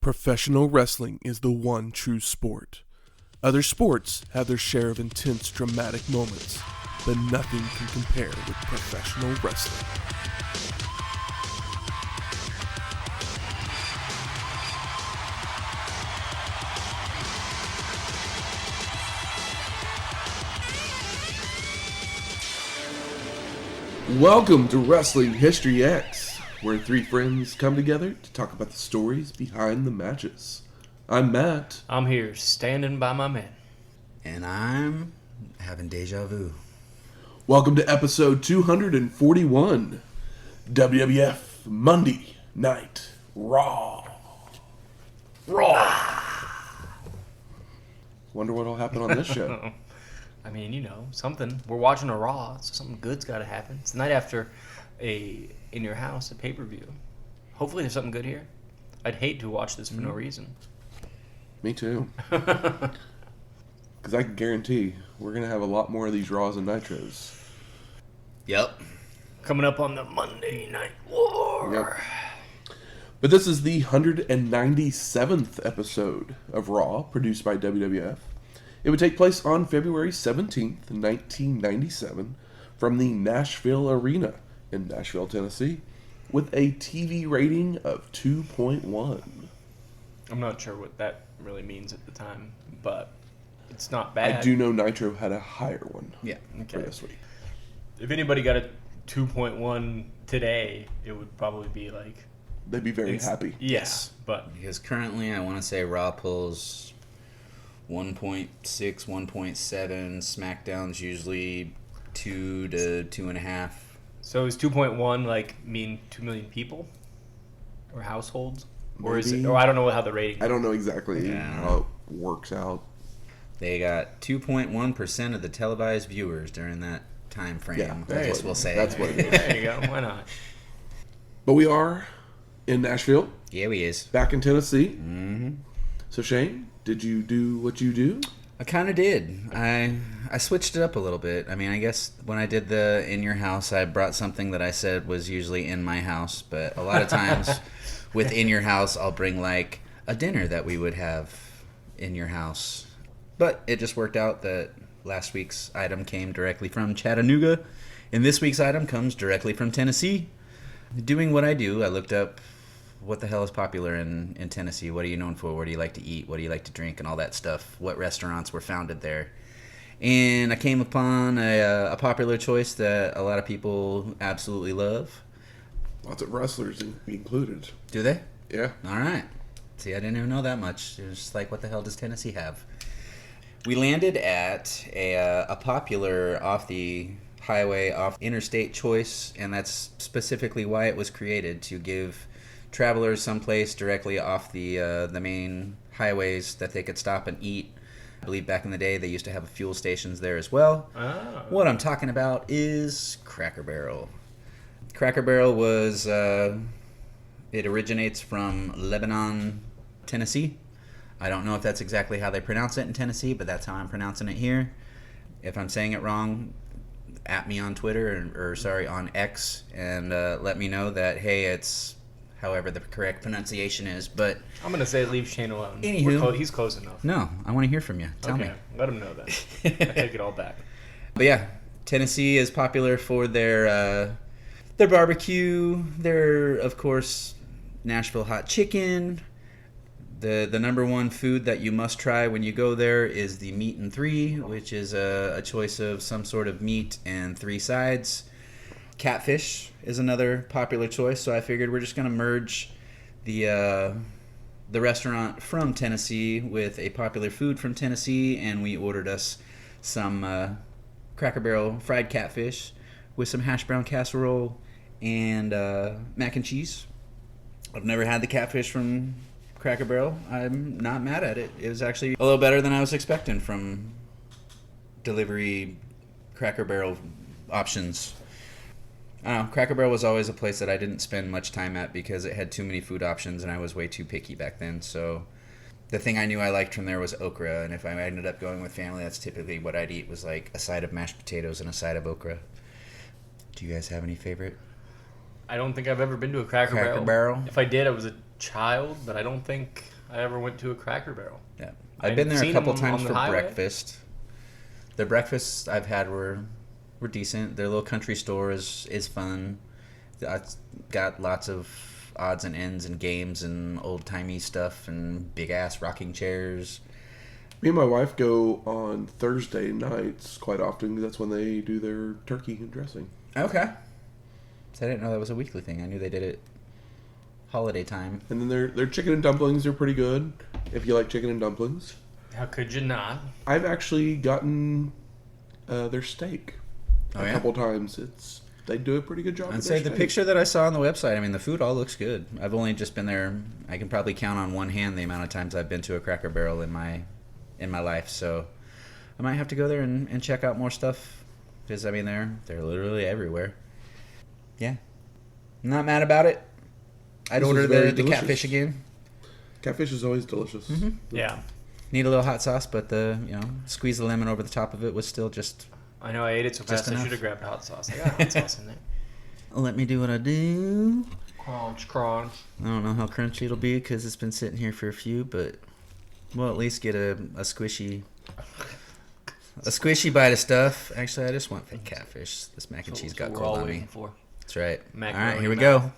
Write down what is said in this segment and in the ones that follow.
Professional wrestling is the one true sport. Other sports have their share of intense, dramatic moments, but nothing can compare with professional wrestling. Welcome to Wrestling History X, where three friends come together to talk about the stories behind the matches. I'm Matt. I'm here, standing by my man. And I'm having deja vu. Welcome to episode 241, WWF Monday Night RAW. Wonder what'll happen on this show. I mean, you know, something. We're watching a Raw, so something good's got to happen. It's the night after In Your House, a pay-per-view. Hopefully there's something good here. I'd hate to watch this for no reason. Me too. Because I can guarantee we're going to have a lot more of these Raws and Nitros. Yep. Coming up on the Monday Night War. Yep. But this is the 197th episode of Raw, produced by WWF. It would take place on February 17th, 1997, from the Nashville Arena in Nashville, Tennessee, with a TV rating of 2.1. I'm not sure what that really means at the time, but it's not bad. I do know Nitro had a higher one for this week. If anybody got a 2.1 today, it would probably be like... They'd be very happy. Yes, but... Because currently, I want to say Raw pulls 1.6, 1.7. SmackDown's usually 2 to 2.5. So is 2.1 like mean 2 million people? Or households? Or is it? Or I don't know how the rating... I don't know exactly how it works out. They got 2.1% of the televised viewers during that time frame. Yeah, I guess we'll say. That's what it is. There you go. Why not? But we are in Nashville. Yeah, we is. Back in Tennessee. Mm-hmm. So Shane, did you do what you do? I kind of did. I switched it up a little bit. I mean, I guess when I did the In Your House, I brought something that I said was usually in my house. But a lot of times with In Your House, I'll bring like a dinner that we would have in your house. But it just worked out that last week's item came directly from Chattanooga, and this week's item comes directly from Tennessee. Doing what I do, I looked up what the hell is popular in Tennessee. What are you known for? What do you like to eat? What do you like to drink? And all that stuff. What restaurants were founded there? And I came upon a popular choice that a lot of people absolutely love. Lots of wrestlers included. Do they? Yeah. All right. See, I didn't even know that much. It was just like, what the hell does Tennessee have? We landed at a popular off the highway, off interstate choice, and that's specifically why it was created, to give travelers someplace directly off the main highways that they could stop and eat. I believe back in the day they used to have fuel stations there as well. Oh. What I'm talking about is Cracker Barrel. Cracker Barrel was, it originates from Lebanon, Tennessee. I don't know if that's exactly how they pronounce it in Tennessee, but that's how I'm pronouncing it here. If I'm saying it wrong, at me on Twitter, or on X, and let me know that, hey, it's however the correct pronunciation is. But I'm going to say leave Shane alone. Anywho, He's close enough. No, I want to hear from you. Tell me. Let him know that. I take it all back. But yeah, Tennessee is popular for their barbecue. Their, of course, Nashville hot chicken. The number one food that you must try when you go there is the meat and three, which is a choice of some sort of meat and 3 sides. Catfish is another popular choice, so I figured we're just going to merge the restaurant from Tennessee with a popular food from Tennessee, and we ordered us some Cracker Barrel fried catfish with some hash brown casserole and mac and cheese. I've never had the catfish from Cracker Barrel. I'm not mad at it. It was actually a little better than I was expecting from delivery Cracker Barrel options. I don't know, Cracker Barrel was always a place that I didn't spend much time at because it had too many food options and I was way too picky back then. So the thing I knew I liked from there was okra, and if I ended up going with family, that's typically what I'd eat, was like a side of mashed potatoes and a side of okra. Do you guys have any favorite? I don't think I've ever been to a Cracker Barrel. If I did, it was a child, but I don't think I ever went to a Cracker Barrel. Yeah, I've been there a seen couple them on times the for highway. breakfast. The breakfasts I've had were decent. Their little country store is fun. It's got lots of odds and ends and games and old-timey stuff and big-ass rocking chairs. Me and my wife go on Thursday nights quite often because that's when they do their turkey and dressing. Okay. So I didn't know that was a weekly thing. I knew they did it holiday time. And then their chicken and dumplings are pretty good, if you like chicken and dumplings. How could you not? I've actually gotten their steak a couple times. They do a pretty good job. I'd say the picture that I saw on the website, I mean, the food all looks good. I've only just been there. I can probably count on one hand the amount of times I've been to a Cracker Barrel in my life. So I might have to go there and check out more stuff because I mean they're literally everywhere. Yeah, I'm not mad about it. I'd order the catfish again. Catfish is always delicious. Mm-hmm. Yeah. Need a little hot sauce, but squeeze the lemon over the top of it was still just. I know I ate it so fast I enough. should have grabbed hot sauce. I got hot sauce in there. Let me do what I do. Crunch, crunch. I don't know how crunchy it'll be because it's been sitting here for a few, but we'll at least get a squishy bite of stuff. Actually, I just want fake catfish. This mac and cheese got we're cold all on waiting me. for. That's right. Macaroni All right, here we mouth. go.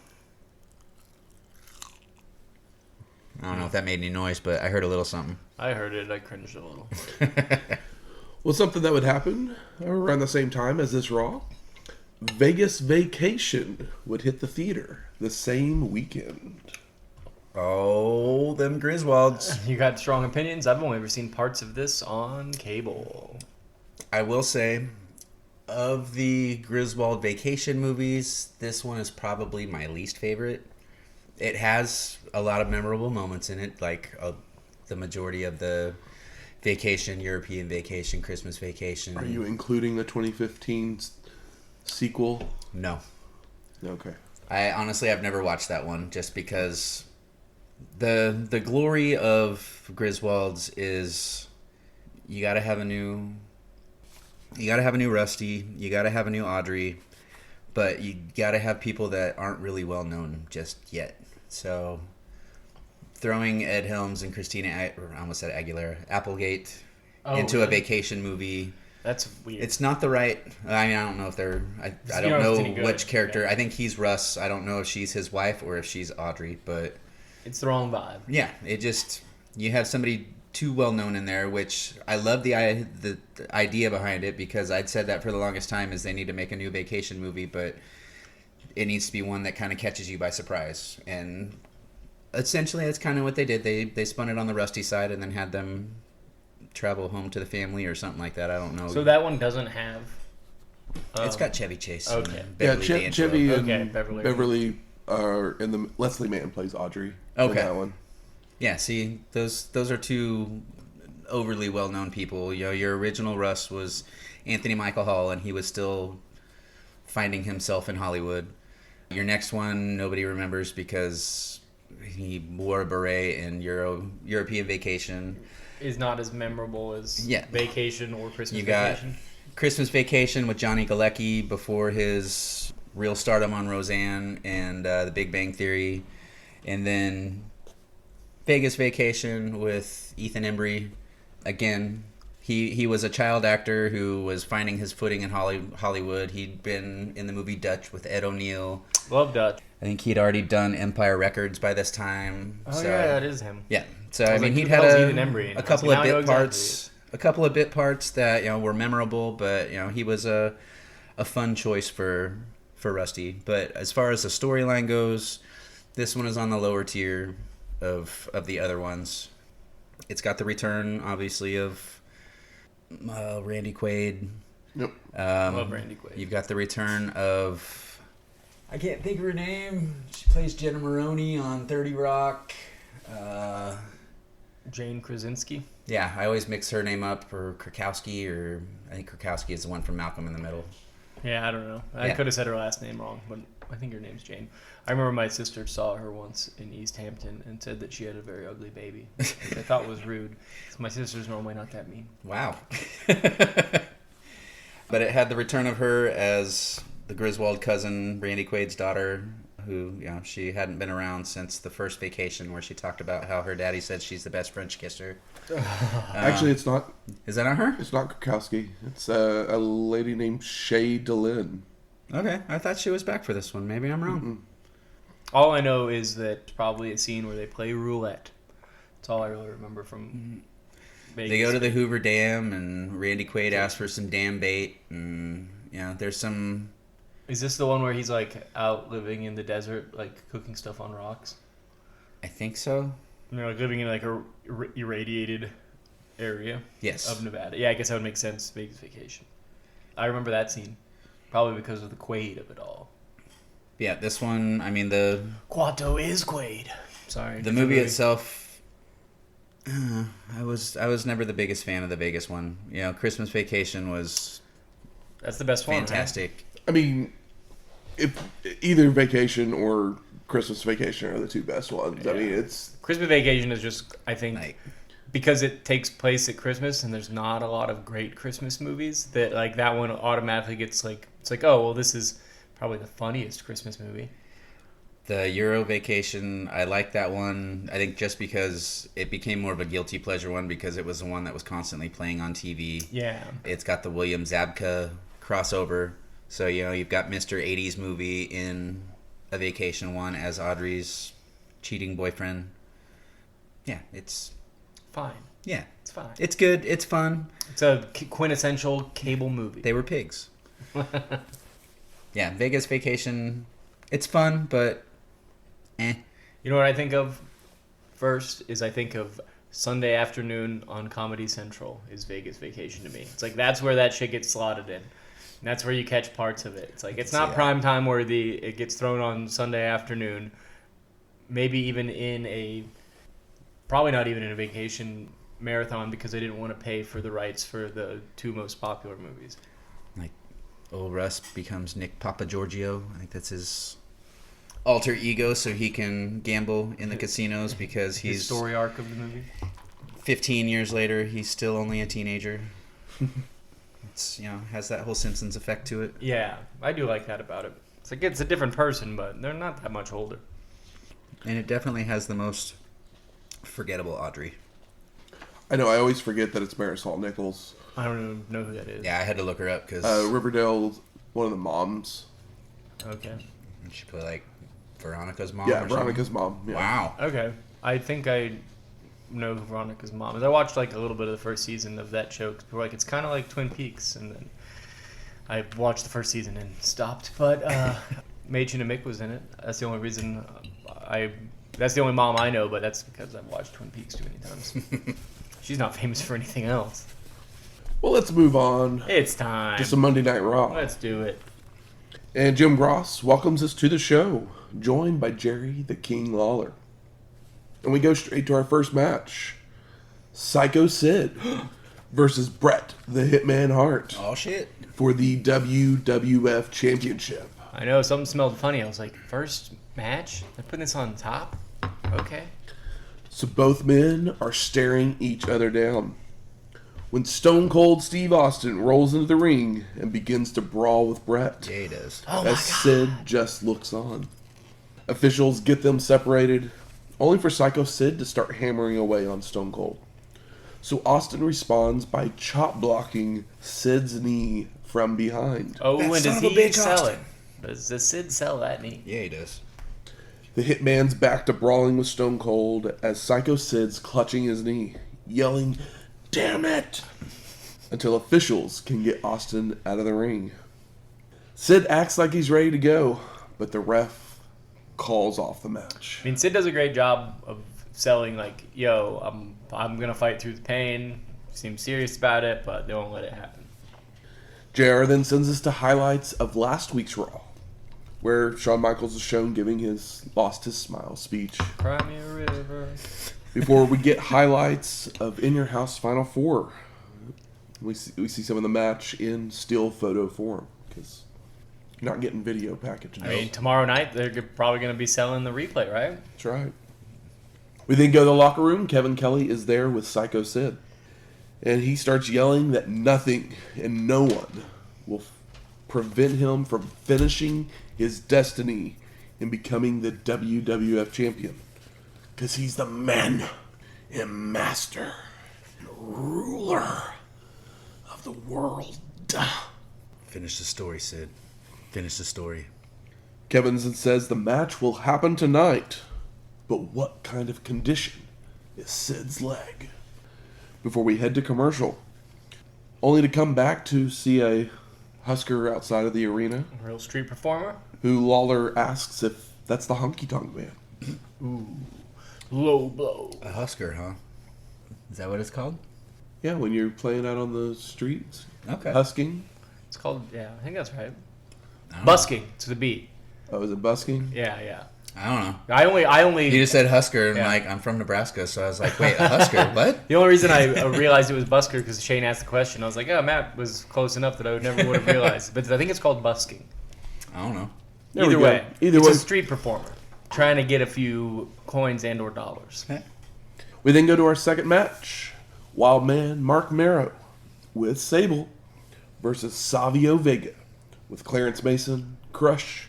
I don't know if that made any noise, but I heard a little something. I heard it. I cringed a little. Well, something that would happen around the same time as this Raw, Vegas Vacation would hit the theater the same weekend. Oh, them Griswolds. You got strong opinions? I've only ever seen parts of this on cable. I will say, of the Griswold Vacation movies, this one is probably my least favorite. It has a lot of memorable moments in it, like the majority of the Vacation, European Vacation, Christmas Vacation. Are you including the 2015 sequel? No. Okay. I've never watched that one just because the glory of Griswold's is you got to have a new Rusty, you got to have a new Audrey, but you got to have people that aren't really well known just yet. So throwing Ed Helms and I almost said Aguilera, Applegate into a Vacation movie. That's weird. It's not the right. I mean, I don't know if they're. I don't know which character. Yeah. I think he's Russ. I don't know if she's his wife or if she's Audrey. But it's the wrong vibe. Yeah, it just you have somebody too well known in there, which I love the idea behind it because I'd said that for the longest time is they need to make a new Vacation movie, but it needs to be one that kind of catches you by surprise. And essentially, that's kind of what they did. They spun it on the Rusty side and then had them travel home to the family or something like that. I don't know. So that one doesn't have. It's got Chevy Chase. Okay. And Beverly Chevy and Beverly. Beverly are in the Leslie Mann plays Audrey. Okay. In that one. Yeah. See, those are two overly well-known people. You know, your original Russ was Anthony Michael Hall, and he was still finding himself in Hollywood. Your next one, nobody remembers because he wore a beret in European Vacation. Is not as memorable as Vacation or Christmas you Vacation. Got Christmas Vacation with Johnny Galecki before his real stardom on Roseanne and The Big Bang Theory. And then Vegas Vacation with Ethan Embry. Again, he was a child actor who was finding his footing in Hollywood. He'd been in the movie Dutch with Ed O'Neill. Love Dutch. I think he'd already done Empire Records by this time. Oh, yeah, that is him. Yeah. So, I mean, he'd had a couple of bit parts. A couple of bit parts that, were memorable, but, he was a fun choice for Rusty. But as far as the storyline goes, this one is on the lower tier of the other ones. It's got the return, obviously, of Randy Quaid. Yep. Love Randy Quaid. You've got the return of... I can't think of her name. She plays Jenna Maroney on 30 Rock. Jane Krasinski. Yeah, I always mix her name up, or Krakowski, or I think Krakowski is the one from Malcolm in the Middle. Yeah, I don't know. I could have said her last name wrong, but I think her name's Jane. I remember my sister saw her once in East Hampton and said that she had a very ugly baby, which I thought was rude. My sister's normally not that mean. Wow. But it had the return of her as the Griswold cousin, Randy Quaid's daughter, who, she hadn't been around since the first vacation where she talked about how her daddy said she's the best French kisser. Actually, it's not. Is that not her? It's not Krakowski. It's a lady named Shay DeLynn. Okay, I thought she was back for this one. Maybe I'm wrong. Mm-mm. All I know is that probably a scene where they play roulette. That's all I really remember from Vegas. They go to the Hoover Dam, and Randy Quaid asks for some dam bait, and there's some. Is this the one where he's like out living in the desert, like cooking stuff on rocks? I think so. And they're like living in like a irradiated area. Yes. Of Nevada. Yeah, I guess that would make sense. Vegas Vacation. I remember that scene, probably because of the Quaid of it all. Yeah, this one. I mean the. Quato is Quaid. Sorry. The movie itself. I was never the biggest fan of the Vegas one. Christmas Vacation was. That's the best one. Fantastic. Right? I mean, if either Vacation or Christmas Vacation are the two best ones. Yeah. I mean, it's Christmas Vacation is just, I think, because it takes place at Christmas and there's not a lot of great Christmas movies, that like that one automatically gets like, it's like, oh well, this is probably the funniest Christmas movie. The Euro Vacation, I like that one. I think just because it became more of a guilty pleasure one because it was the one that was constantly playing on TV. Yeah. It's got the William Zabka crossover. So, you've got Mr. 80s movie in a vacation one as Audrey's cheating boyfriend. Yeah, it's... fine. Yeah. It's fine. It's good. It's fun. It's a quintessential cable movie. They were pigs. Yeah, Vegas Vacation, it's fun, but eh. You know what I think of first is I think of Sunday afternoon on Comedy Central is Vegas Vacation to me. It's like that's where that shit gets slotted in. And that's where you catch parts of it. It's like it's not prime time worthy. It gets thrown on Sunday afternoon. Maybe even probably not even in a vacation marathon because they didn't want to pay for the rights for the two most popular movies. Like old Russ becomes Nick Papagiorgio. I think that's his alter ego so he can gamble in the casinos because he's... His story arc of the movie? 15 years later, he's still only a teenager. It's, has that whole Simpsons effect to it. Yeah, I do like that about it. It's like it's a different person, but they're not that much older. And it definitely has the most forgettable Audrey. I know, I always forget that it's Marisol Nichols. I don't even know who that is. Yeah, I had to look her up because... Riverdale's one of the moms. Okay. She played like Veronica's mom. Yeah, or Veronica's something? mom. Yeah. Wow. Okay. I think I know who Veronica's mom is. I watched like a little bit of the first season of that show. Cause like it's kind of like Twin Peaks, and then I watched the first season and stopped. But Mädchen and Mick was in it. That's the only reason That's the only mom I know, but that's because I've watched Twin Peaks too many times. She's not famous for anything else. Well, let's move on. It's time. To some Monday Night Raw. Let's do it. And Jim Gross welcomes us to the show, joined by Jerry the King Lawler. And we go straight to our first match. Sycho Sid versus Bret the Hitman Hart. Oh, shit. For the WWF Championship. I know, something smelled funny. I was like, first match? They're putting this on top? Okay. So both men are staring each other down when Stone Cold Steve Austin rolls into the ring and begins to brawl with Bret. Yeah, he does. Oh my God. Sid just looks on. Officials get them separated, only for Sycho Sid to start hammering away on Stone Cold. So Austin responds by chop blocking Sid's knee from behind. Oh, That and son does of a he bitch, sell Austin. it? Does the Sid sell that knee? Yeah, he does. The Hitman's back to brawling with Stone Cold as Sycho Sid's clutching his knee, yelling, "Damn it!" until officials can get Austin out of the ring. Sid acts like he's ready to go, but the ref calls off the match. I mean, Sid does a great job of selling, like, yo, I'm going to fight through the pain. Seems serious about it, but they won't let it happen. JR then sends us to highlights of last week's Raw, where Shawn Michaels is shown giving his Lost His Smile speech. Cry me a river. Before we get highlights of In Your House Final Four, we see some of the match in still photo form, because you're not getting video package. I mean, tomorrow night, they're probably going to be selling the replay, right? That's right. We then go to the locker room. Kevin Kelly is there with Sycho Sid. And he starts yelling that nothing and no one will prevent him from finishing his destiny in becoming the WWF champion. Because he's the man and master and ruler of the world. Finish the story, Sid. Finish the story. Kevin says the match will happen tonight. But what kind of condition is Sid's leg? Before we head to commercial, only to come back to see a Husker outside of the arena. A real street performer. Who Lawler asks if that's the Honky Tonk Man. Ooh. Low blow. A Husker, huh? Is that what it's called? Yeah, when you're playing out on the streets. Okay. Husking. It's called, yeah, I think that's right. Busking to the beat. Oh, is it busking? Yeah. I don't know. I only. You just said Husker, and Yeah. like, I'm from Nebraska, so I was like, wait, a Husker? What? The only reason I realized it was busker because Shane asked the question. I was like, oh, Matt was close enough that I would have realized. But I think it's called busking. I don't know. There we Either go. way, Either it's way. a street performer trying to get a few coins and or dollars. We then go to our second match. Wildman Marc Mero with Sable versus Savio Vega with Clarence Mason, Crush,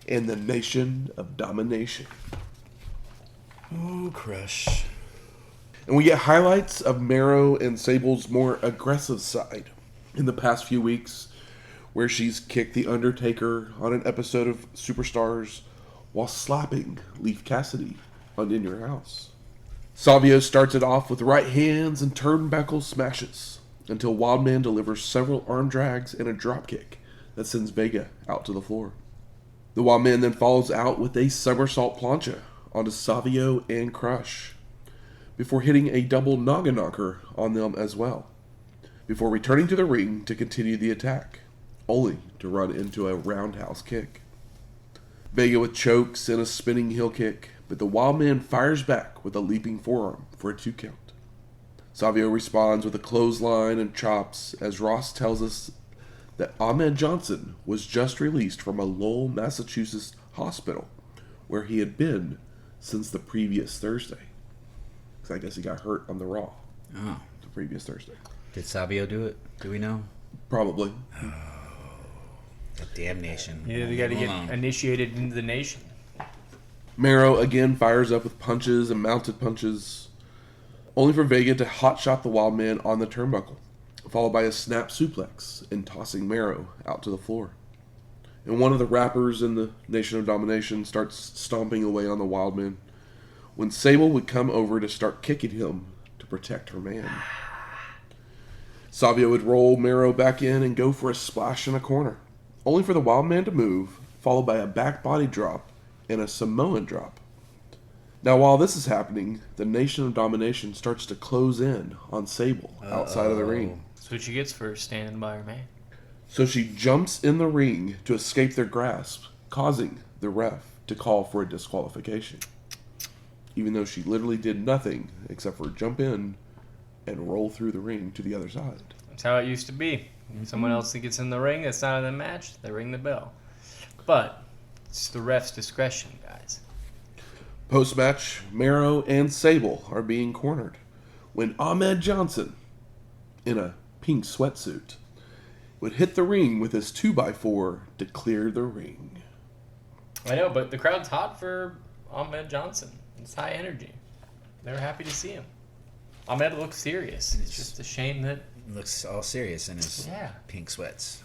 and the Nation of Domination. Ooh, Crush. And we get highlights of Mero and Sable's more aggressive side in the past few weeks, where she's kicked The Undertaker on an episode of Superstars while slapping Leif Cassidy on In Your House. Savio starts it off with right hands and turnbuckle smashes until Wildman delivers several arm drags and a dropkick that sends Vega out to the floor. The Wildman then follows out with a somersault plancha onto Savio and Crush before hitting a double noggin knocker on them as well, before returning to the ring to continue the attack, only to run into a roundhouse kick. Vega with chokes and a spinning heel kick, but the Wildman fires back with a leaping forearm for a 2 count. Savio responds with a clothesline and chops as Ross tells us that Ahmed Johnson was just released from a Lowell, Massachusetts hospital where he had been since the previous Thursday. Because I guess he got hurt on the Raw the previous Thursday. Did Savio do it? Do we know? Probably. The damnation. Yeah, they got to get initiated into the nation. Mero again fires up with punches and mounted punches, only for Vega to hotshot the Wildman on the turnbuckle, followed by a snap suplex and tossing Mero out to the floor. And one of the rappers in the Nation of Domination starts stomping away on the Wildman when Sable would come over to start kicking him to protect her man. Savio would roll Mero back in and go for a splash in a corner, only for the Wildman to move, followed by a back body drop and a Samoan drop. Now, while this is happening, the Nation of Domination starts to close in on Sable outside of the ring. That's what she gets for standing by her man. So she jumps in the ring to escape their grasp, causing the ref to call for a disqualification. Even though she literally did nothing except for jump in and roll through the ring to the other side. That's how it used to be. When someone else that gets in the ring that's not in the match, they ring the bell. But it's the ref's discretion, guys. Post-match, Mero and Sable are being cornered when Ahmed Johnson, in a pink sweatsuit, would hit the ring with his 2x4 to clear the ring. I know, but the crowd's hot for Ahmed Johnson. It's high energy. They're happy to see him. Ahmed looks serious. It's just a shame that... Looks all serious in his pink sweats.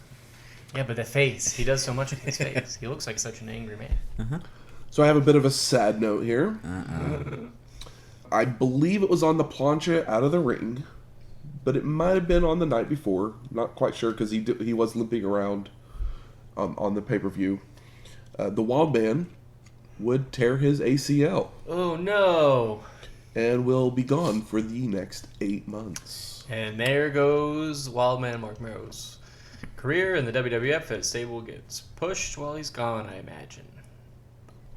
Yeah, but the face. He does so much with his face. He looks like such an angry man. Uh-huh. So I have a bit of a sad note here. I believe it was on the plancha out of the ring, but it might have been on the night before. Not quite sure because he was limping around on the pay-per-view. The Wildman would tear his ACL. Oh, no. And will be gone for the next 8 months. And there goes Wildman Marc Mero's career in the WWF as Sable gets pushed while he's gone, I imagine.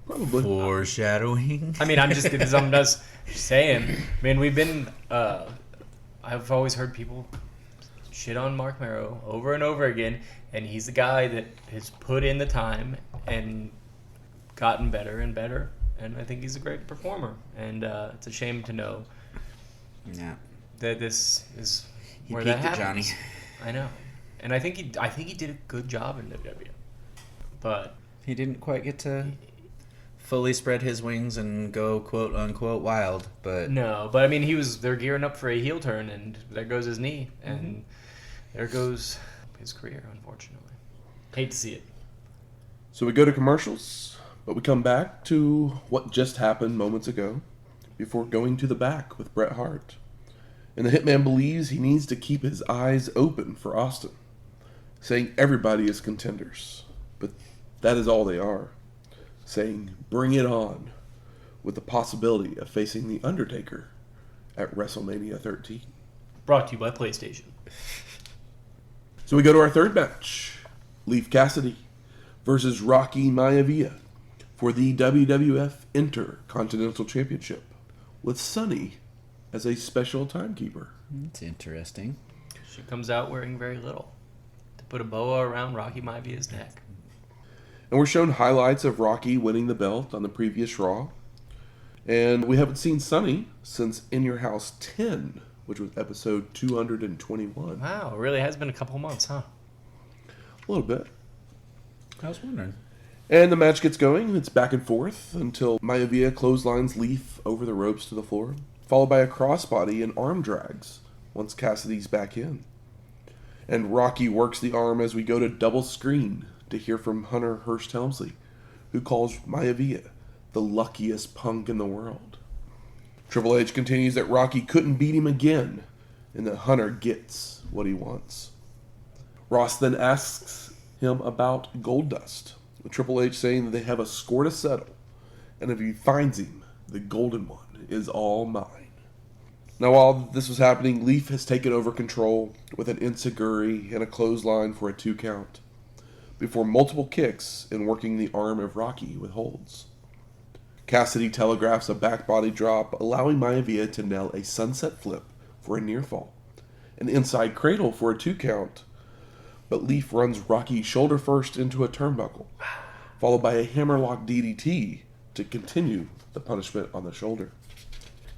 Probably. Foreshadowing. I mean, I'm just saying. I mean, we've been... I've always heard people shit on Marc Mero over and over again, and he's the guy that has put in the time and gotten better and better, and I think he's a great performer. And it's a shame to know that this is where that happens. Johnny. I know, and I think he did a good job in WWE, but he didn't quite get to fully spread his wings and go quote unquote wild, but No, but I mean, they're gearing up for a heel turn, and there goes his knee, and there goes his career, unfortunately. Hate to see it. So we go to commercials, but we come back to what just happened moments ago before going to the back with Bret Hart. And the Hitman believes he needs to keep his eyes open for Austin, saying everybody is contenders, but that is all they are. Saying, bring it on, with the possibility of facing The Undertaker at WrestleMania 13. Brought to you by PlayStation. So we go to our third match, Leif Cassidy versus Rocky Maivia for the WWF Intercontinental Championship, with Sonny as a special timekeeper. That's interesting. She comes out wearing very little to put a boa around Rocky Maivia's neck. And we're shown highlights of Rocky winning the belt on the previous Raw. And we haven't seen Sonny since In Your House 10, which was episode 221. Wow, it really has been a couple months, huh? A little bit. I was wondering. And the match gets going. It's back and forth until Maivia clotheslines Leif over the ropes to the floor, followed by a crossbody and arm drags once Cassidy's back in. And Rocky works the arm as we go to double screen to hear from Hunter Hearst Helmsley, who calls Maivia the luckiest punk in the world. Triple H continues that Rocky couldn't beat him again, and that Hunter gets what he wants. Ross then asks him about Goldust, with Triple H saying that they have a score to settle, and if he finds him, the golden one is all mine. Now, while this was happening, Leif has taken over control with an enziguri and a clothesline for a 2 count, before multiple kicks and working the arm of Rocky with holds. Cassidy telegraphs a back body drop, allowing Maivia to nail a sunset flip for a near fall, an inside cradle for a 2 count, but Leif runs Rocky shoulder first into a turnbuckle, followed by a hammerlock DDT to continue the punishment on the shoulder.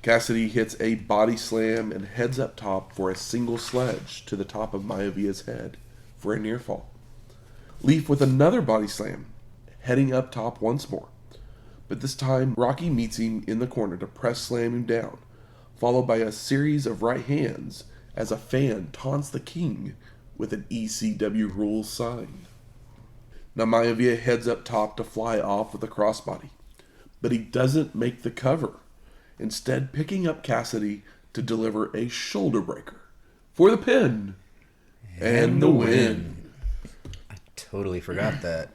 Cassidy hits a body slam and heads up top for a single sledge to the top of Maivia's head for a near fall. Leif with another body slam, heading up top once more. But this time, Rocky meets him in the corner to press slam him down, followed by a series of right hands as a fan taunts the King with an ECW rules sign. Now Maivia heads up top to fly off with a crossbody, but he doesn't make the cover, instead picking up Cassidy to deliver a shoulder breaker for the pin and the win. Totally forgot that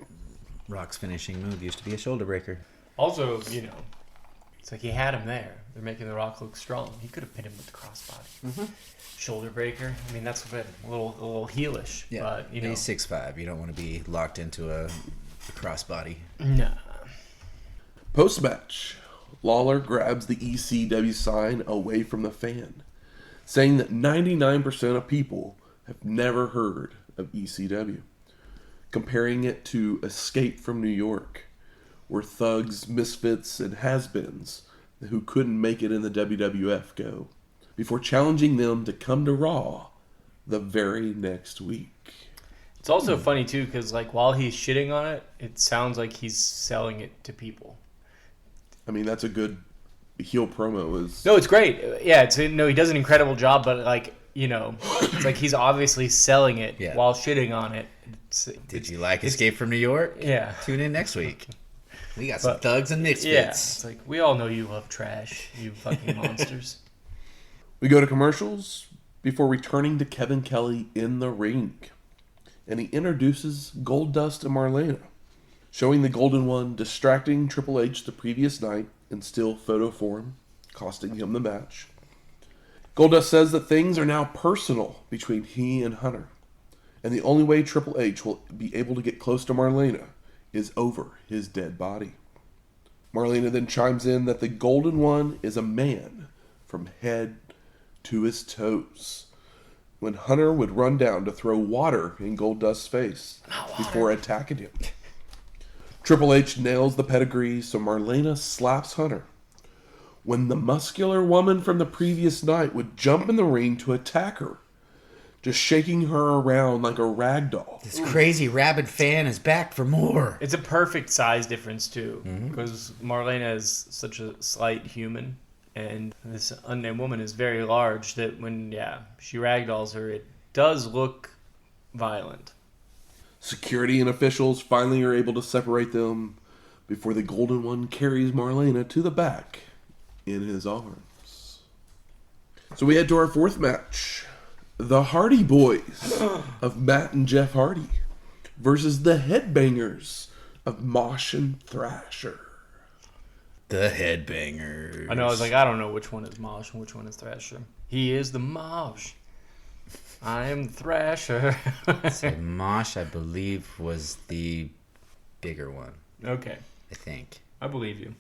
Rock's finishing move used to be a shoulder breaker. Also, it's like he had him there. They're making The Rock look strong. He could have pinned him with the crossbody. Shoulder breaker. I mean, that's a little heelish. Yeah, but, he's 6'5". You don't want to be locked into a crossbody. Nah. Post-match, Lawler grabs the ECW sign away from the fan, saying that 99% of people have never heard of ECW, comparing it to Escape from New York, where thugs, misfits, and has-beens who couldn't make it in the WWF go, before challenging them to come to Raw the very next week. It's also funny, too, because while he's shitting on it, it sounds like he's selling it to people. I mean, that's a good heel promo. No, it's great. Yeah, he does an incredible job, but, it's like he's obviously selling it while shitting on it. Did you like Escape from New York? Yeah. Tune in next week. We got some thugs and misfits. Yeah, it's like, we all know you love trash, you fucking monsters. We go to commercials before returning to Kevin Kelly in the ring. And he introduces Goldust and Marlena, showing the Golden One distracting Triple H the previous night in still photo form, costing him the match. Goldust says that things are now personal between he and Hunter, and the only way Triple H will be able to get close to Marlena is over his dead body. Marlena then chimes in that the Golden One is a man from head to his toes, when Hunter would run down to throw water in Goldust's face before attacking him. Triple H nails the pedigree, so Marlena slaps Hunter, when the muscular woman from the previous night would jump in the ring to attack her, just shaking her around like a rag doll. This crazy rabid fan is back for more. It's a perfect size difference, too, because Marlena is such a slight human, and this unnamed woman is very large that when, she ragdolls her, it does look violent. Security and officials finally are able to separate them before the Golden One carries Marlena to the back in his arms. So we head to our fourth match. The Hardy Boys of Matt and Jeff Hardy versus the Headbangers of Mosh and Thrasher. The Headbangers. I know, I was like, I don't know which one is Mosh and which one is Thrasher. He is the Mosh. I am the Thrasher. So Mosh, I believe, was the bigger one. Okay. I think. I believe you.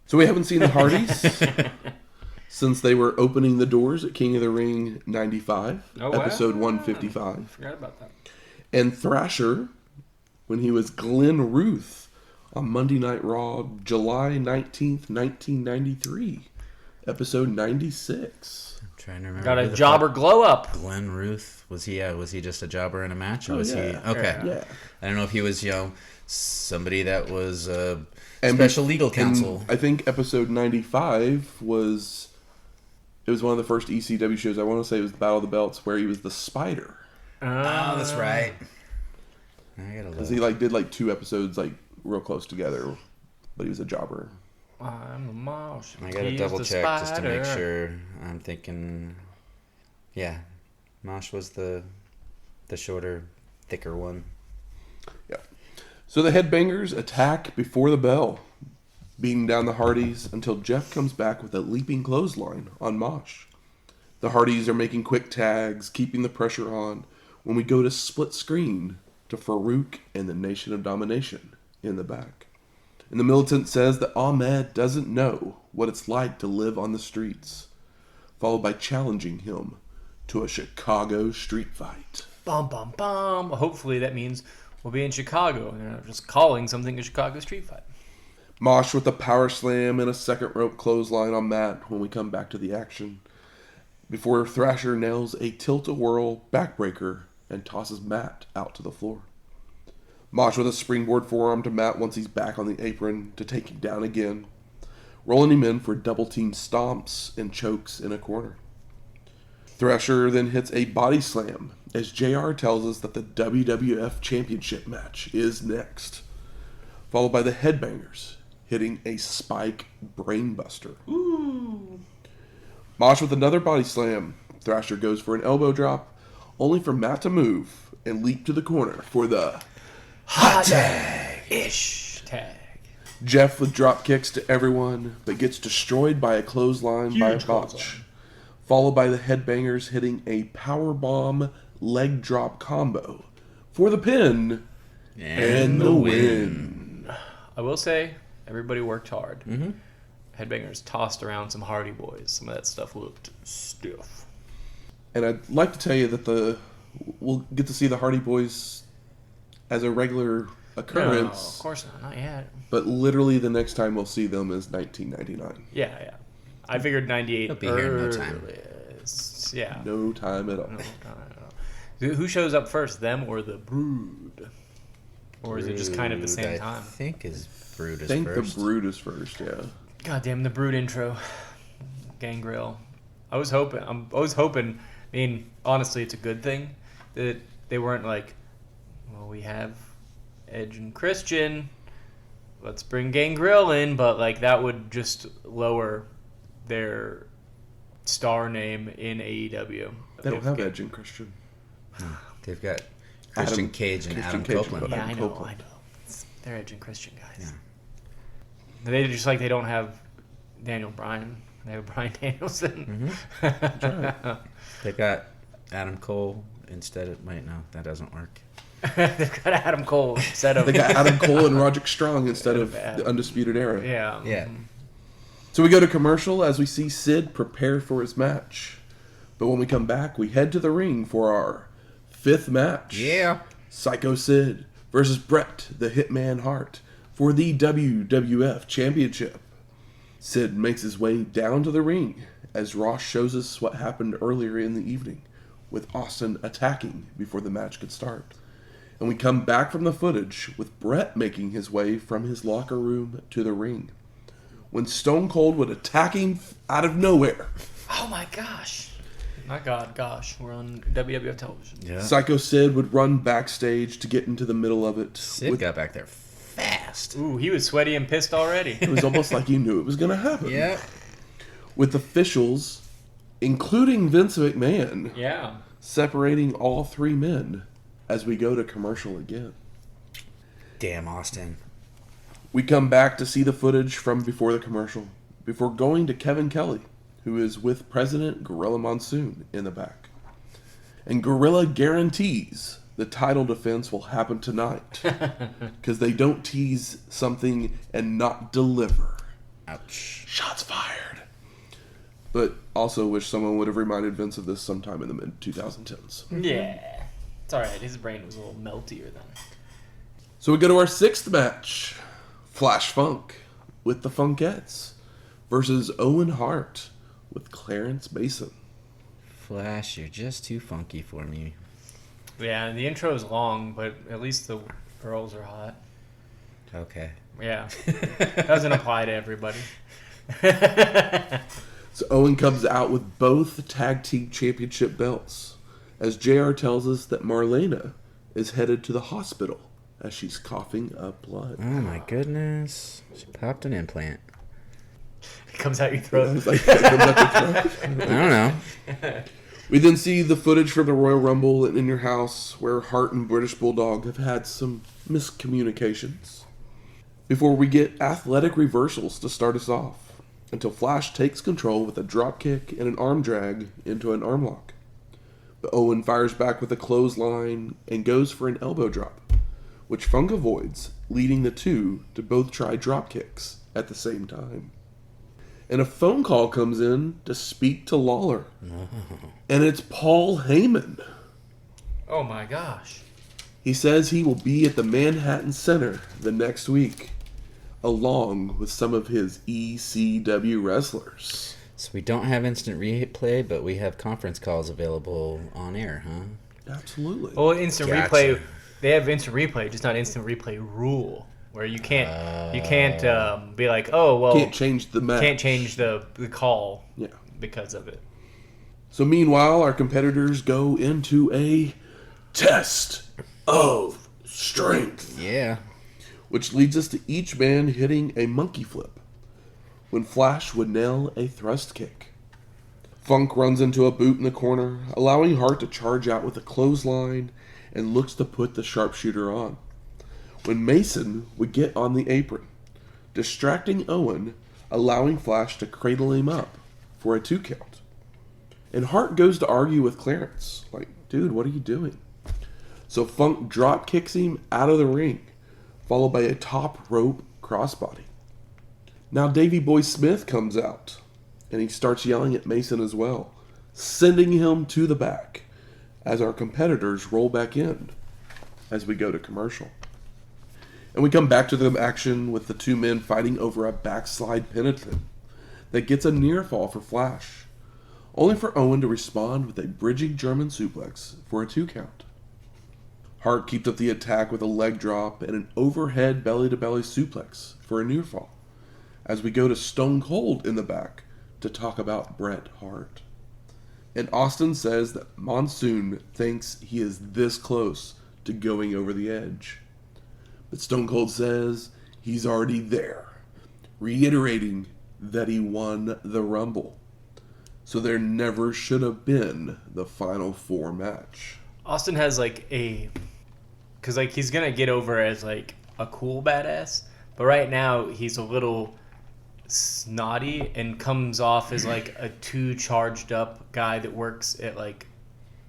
So we haven't seen the Hardys since they were opening the doors at King of the Ring 95, episode 155. I forgot about that. And Thrasher, when he was Glenn Ruth on Monday Night Raw, July 19th, 1993, episode 96. I'm trying to remember. Got a jobber glow up. Glenn Ruth, was he just a jobber in a match, or was he? Yeah. Okay. Yeah. I don't know if he was, somebody that was special legal counsel. I think episode 95 was one of the first ECW shows. I want to say it was Battle of the Belts, where he was the Spider. Oh, that's right. I gotta Because look. he did 2 episodes real close together, but he was a jobber. I'm the Mosh. I gotta He's double the check just to make spider. sure. I'm thinking, Mosh was the shorter, thicker one. Yeah. So the Headbangers attack before the bell, beating down the Hardys until Jeff comes back with a leaping clothesline on Mosh. The Hardys are making quick tags, keeping the pressure on, when we go to split screen to Farouk and the Nation of Domination in the back. And the militant says that Ahmed doesn't know what it's like to live on the streets, followed by challenging him to a Chicago street fight. Bum, bum, bum. Hopefully that means we'll be in Chicago and they're not just calling something a Chicago street fight. Mosh with a power slam and a second rope clothesline on Matt when we come back to the action, before Thrasher nails a tilt-a-whirl backbreaker and tosses Matt out to the floor. Mosh with a springboard forearm to Matt once he's back on the apron to take him down again, rolling him in for double-team stomps and chokes in a corner. Thrasher then hits a body slam as JR tells us that the WWF Championship match is next, followed by the Headbangers hitting a spike brainbuster. Ooh. Mosh with another body slam. Thrasher goes for an elbow drop, only for Matt to move and leap to the corner for the Hot tag-ish tag. Jeff with drop kicks to everyone, but gets destroyed by a clothesline by a Huge botch. clothesline. Followed by the Headbangers hitting a powerbomb leg drop combo for the pin and the win. I will say, everybody worked hard. Mm-hmm. Headbangers tossed around some Hardy Boys. Some of that stuff looked stiff. And I'd like to tell you that we'll get to see the Hardy Boys as a regular occurrence. No, of course not yet. But literally the next time we'll see them is 1999. Yeah. I figured 98. He'll be here in no time. Yeah. No time at all. No time at all. Who shows up first, them or the Brood? Or is it just kind of the same time? I think Brood is I think first. the Brood is first, yeah. God damn, the Brood intro. Gangrel. I was hoping, I mean, honestly, it's a good thing that they weren't like, well, we have Edge and Christian, let's bring Gangrel in, but like that would just lower their star name in AEW. They don't have Edge and Christian. They've got Christian Cage and Adam Copeland. Yeah, I know. They're Edge and Christian guys. Yeah. They don't have Daniel Bryan. They have Bryan Danielson. Mm-hmm. They got Adam Cole instead of... Wait, no, that doesn't work. They've got Adam Cole instead of... They got Adam Cole and Roderick Strong instead of the Undisputed Era. Yeah. Yeah. So we go to commercial as we see Sid prepare for his match. But when we come back, we head to the ring for our fifth match. Yeah. Sycho Sid versus Bret, the Hitman Hart, for the WWF Championship. Sid makes his way down to the ring as Ross shows us what happened earlier in the evening with Austin attacking before the match could start. And we come back from the footage with Bret making his way from his locker room to the ring, when Stone Cold would attack him out of nowhere. Oh my gosh. My God, gosh. We're on WWF television. Yeah. Psycho Sid would run backstage to get into the middle of it. Sid got back there fast. Ooh, he was sweaty and pissed already. It was almost like he knew it was going to happen. Yeah. With officials, including Vince McMahon, Yeah. separating all three men as we go to commercial again. Damn, Austin. We come back to see the footage from before the commercial, before going to Kevin Kelly, who is with President Gorilla Monsoon in the back. And Gorilla guarantees the title defense will happen tonight, because they don't tease something and not deliver. Ouch. Shots fired. But also wish someone would have reminded Vince of this sometime in the mid-2010s. Yeah. It's alright. His brain was a little meltier then. So we go to our sixth match. Flash Funk with the Funkettes versus Owen Hart with Clarence Mason. Flash, you're just too funky for me. Yeah, the intro is long, but at least the girls are hot. Okay. Yeah. Doesn't apply to everybody. So Owen comes out with both tag team championship belts, as JR tells us that Marlena is headed to the hospital as she's coughing up blood. Oh my goodness. She popped an implant. It comes out your throat. It's like, it comes out the throat. I don't know. We then see the footage from the Royal Rumble and In Your House, where Hart and British Bulldog have had some miscommunications, before we get athletic reversals to start us off, until Flash takes control with a dropkick and an arm drag into an arm lock. But Owen fires back with a clothesline and goes for an elbow drop, which Funk avoids, leading the two to both try dropkicks at the same time. And a phone call comes in to speak to Lawler. And it's Paul Heyman. Oh my gosh. He says he will be at the Manhattan Center the next week, along with some of his ECW wrestlers. So we don't have instant replay, but we have conference calls available on air, huh? Absolutely. Well, instant Gotcha. replay. They have instant replay, just not instant replay rule, where you can't be like, oh well, Can't change the match. can't change the call Yeah. because of it. So meanwhile, our competitors go into a test of strength, Yeah. which leads us to each man hitting a monkey flip, when Flash would nail a thrust kick. Funk runs into a boot in the corner, allowing Hart to charge out with a clothesline, and looks to put the sharpshooter on, when Mason would get on the apron, distracting Owen, allowing Flash to cradle him up for a 2 count. And Hart goes to argue with Clarence, like, dude, what are you doing? So Funk drop kicks him out of the ring, followed by a top rope crossbody. Now Davey Boy Smith comes out, and he starts yelling at Mason as well, sending him to the back, as our competitors roll back in as we go to commercial. And we come back to the action with the two men fighting over a backslide penitent that gets a near fall for Flash, only for Owen to respond with a bridging German suplex for a 2 count. Hart keeps up the attack with a leg drop and an overhead belly-to-belly suplex for a near fall, as we go to Stone Cold in the back to talk about Bret Hart. And Austin says that Monsoon thinks he is this close to going over the edge. But Stone Cold says he's already there, reiterating that he won the Rumble. So there never should have been the Final 4 match. Austin has because he's gonna get over as a cool badass, but right now he's a little snotty and comes off as a too charged up guy that works at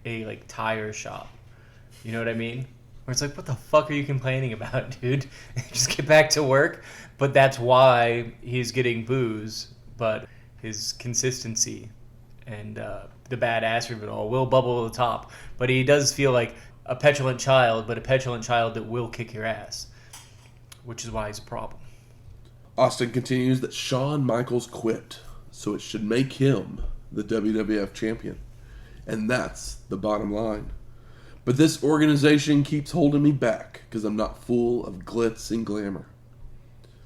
a tire shop. You know what I mean? Where it's what the fuck are you complaining about, dude? Just get back to work. But that's why he's getting boos. But his consistency and the badassery of it all will bubble to the top. But he does feel like a petulant child, but a petulant child that will kick your ass, which is why he's a problem. Austin continues that Shawn Michaels quit, so it should make him the WWF champion. And that's the bottom line. But this organization keeps holding me back because I'm not full of glitz and glamour.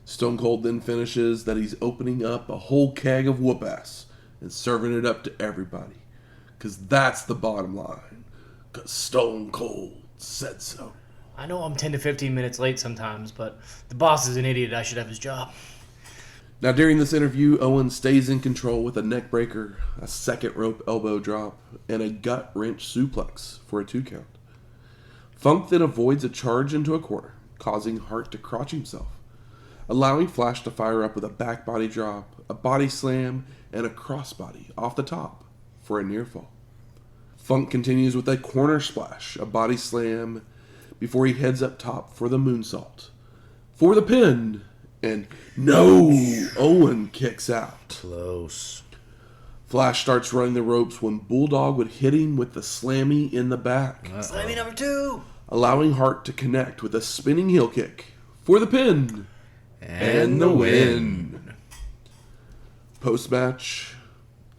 Stone Cold then finishes that he's opening up a whole keg of whoop-ass and serving it up to everybody. Because that's the bottom line. Because Stone Cold said so. I know I'm 10 to 15 minutes late sometimes, but the boss is an idiot. I should have his job. Now, during this interview, Owen stays in control with a neck breaker, a second rope elbow drop, and a gut wrench suplex for a 2 count. Funk then avoids a charge into a corner, causing Hart to crotch himself, allowing Flash to fire up with a back body drop, a body slam, and a crossbody off the top for a near fall. Funk continues with a corner splash, a body slam, before he heads up top for the moonsault. For the pin, and no! Owen kicks out. Close. Flash starts running the ropes when Bulldog would hit him with the slammy in the back. Slammy number 2! Allowing Hart to connect with a spinning heel kick for the pin. And the win. Post-match,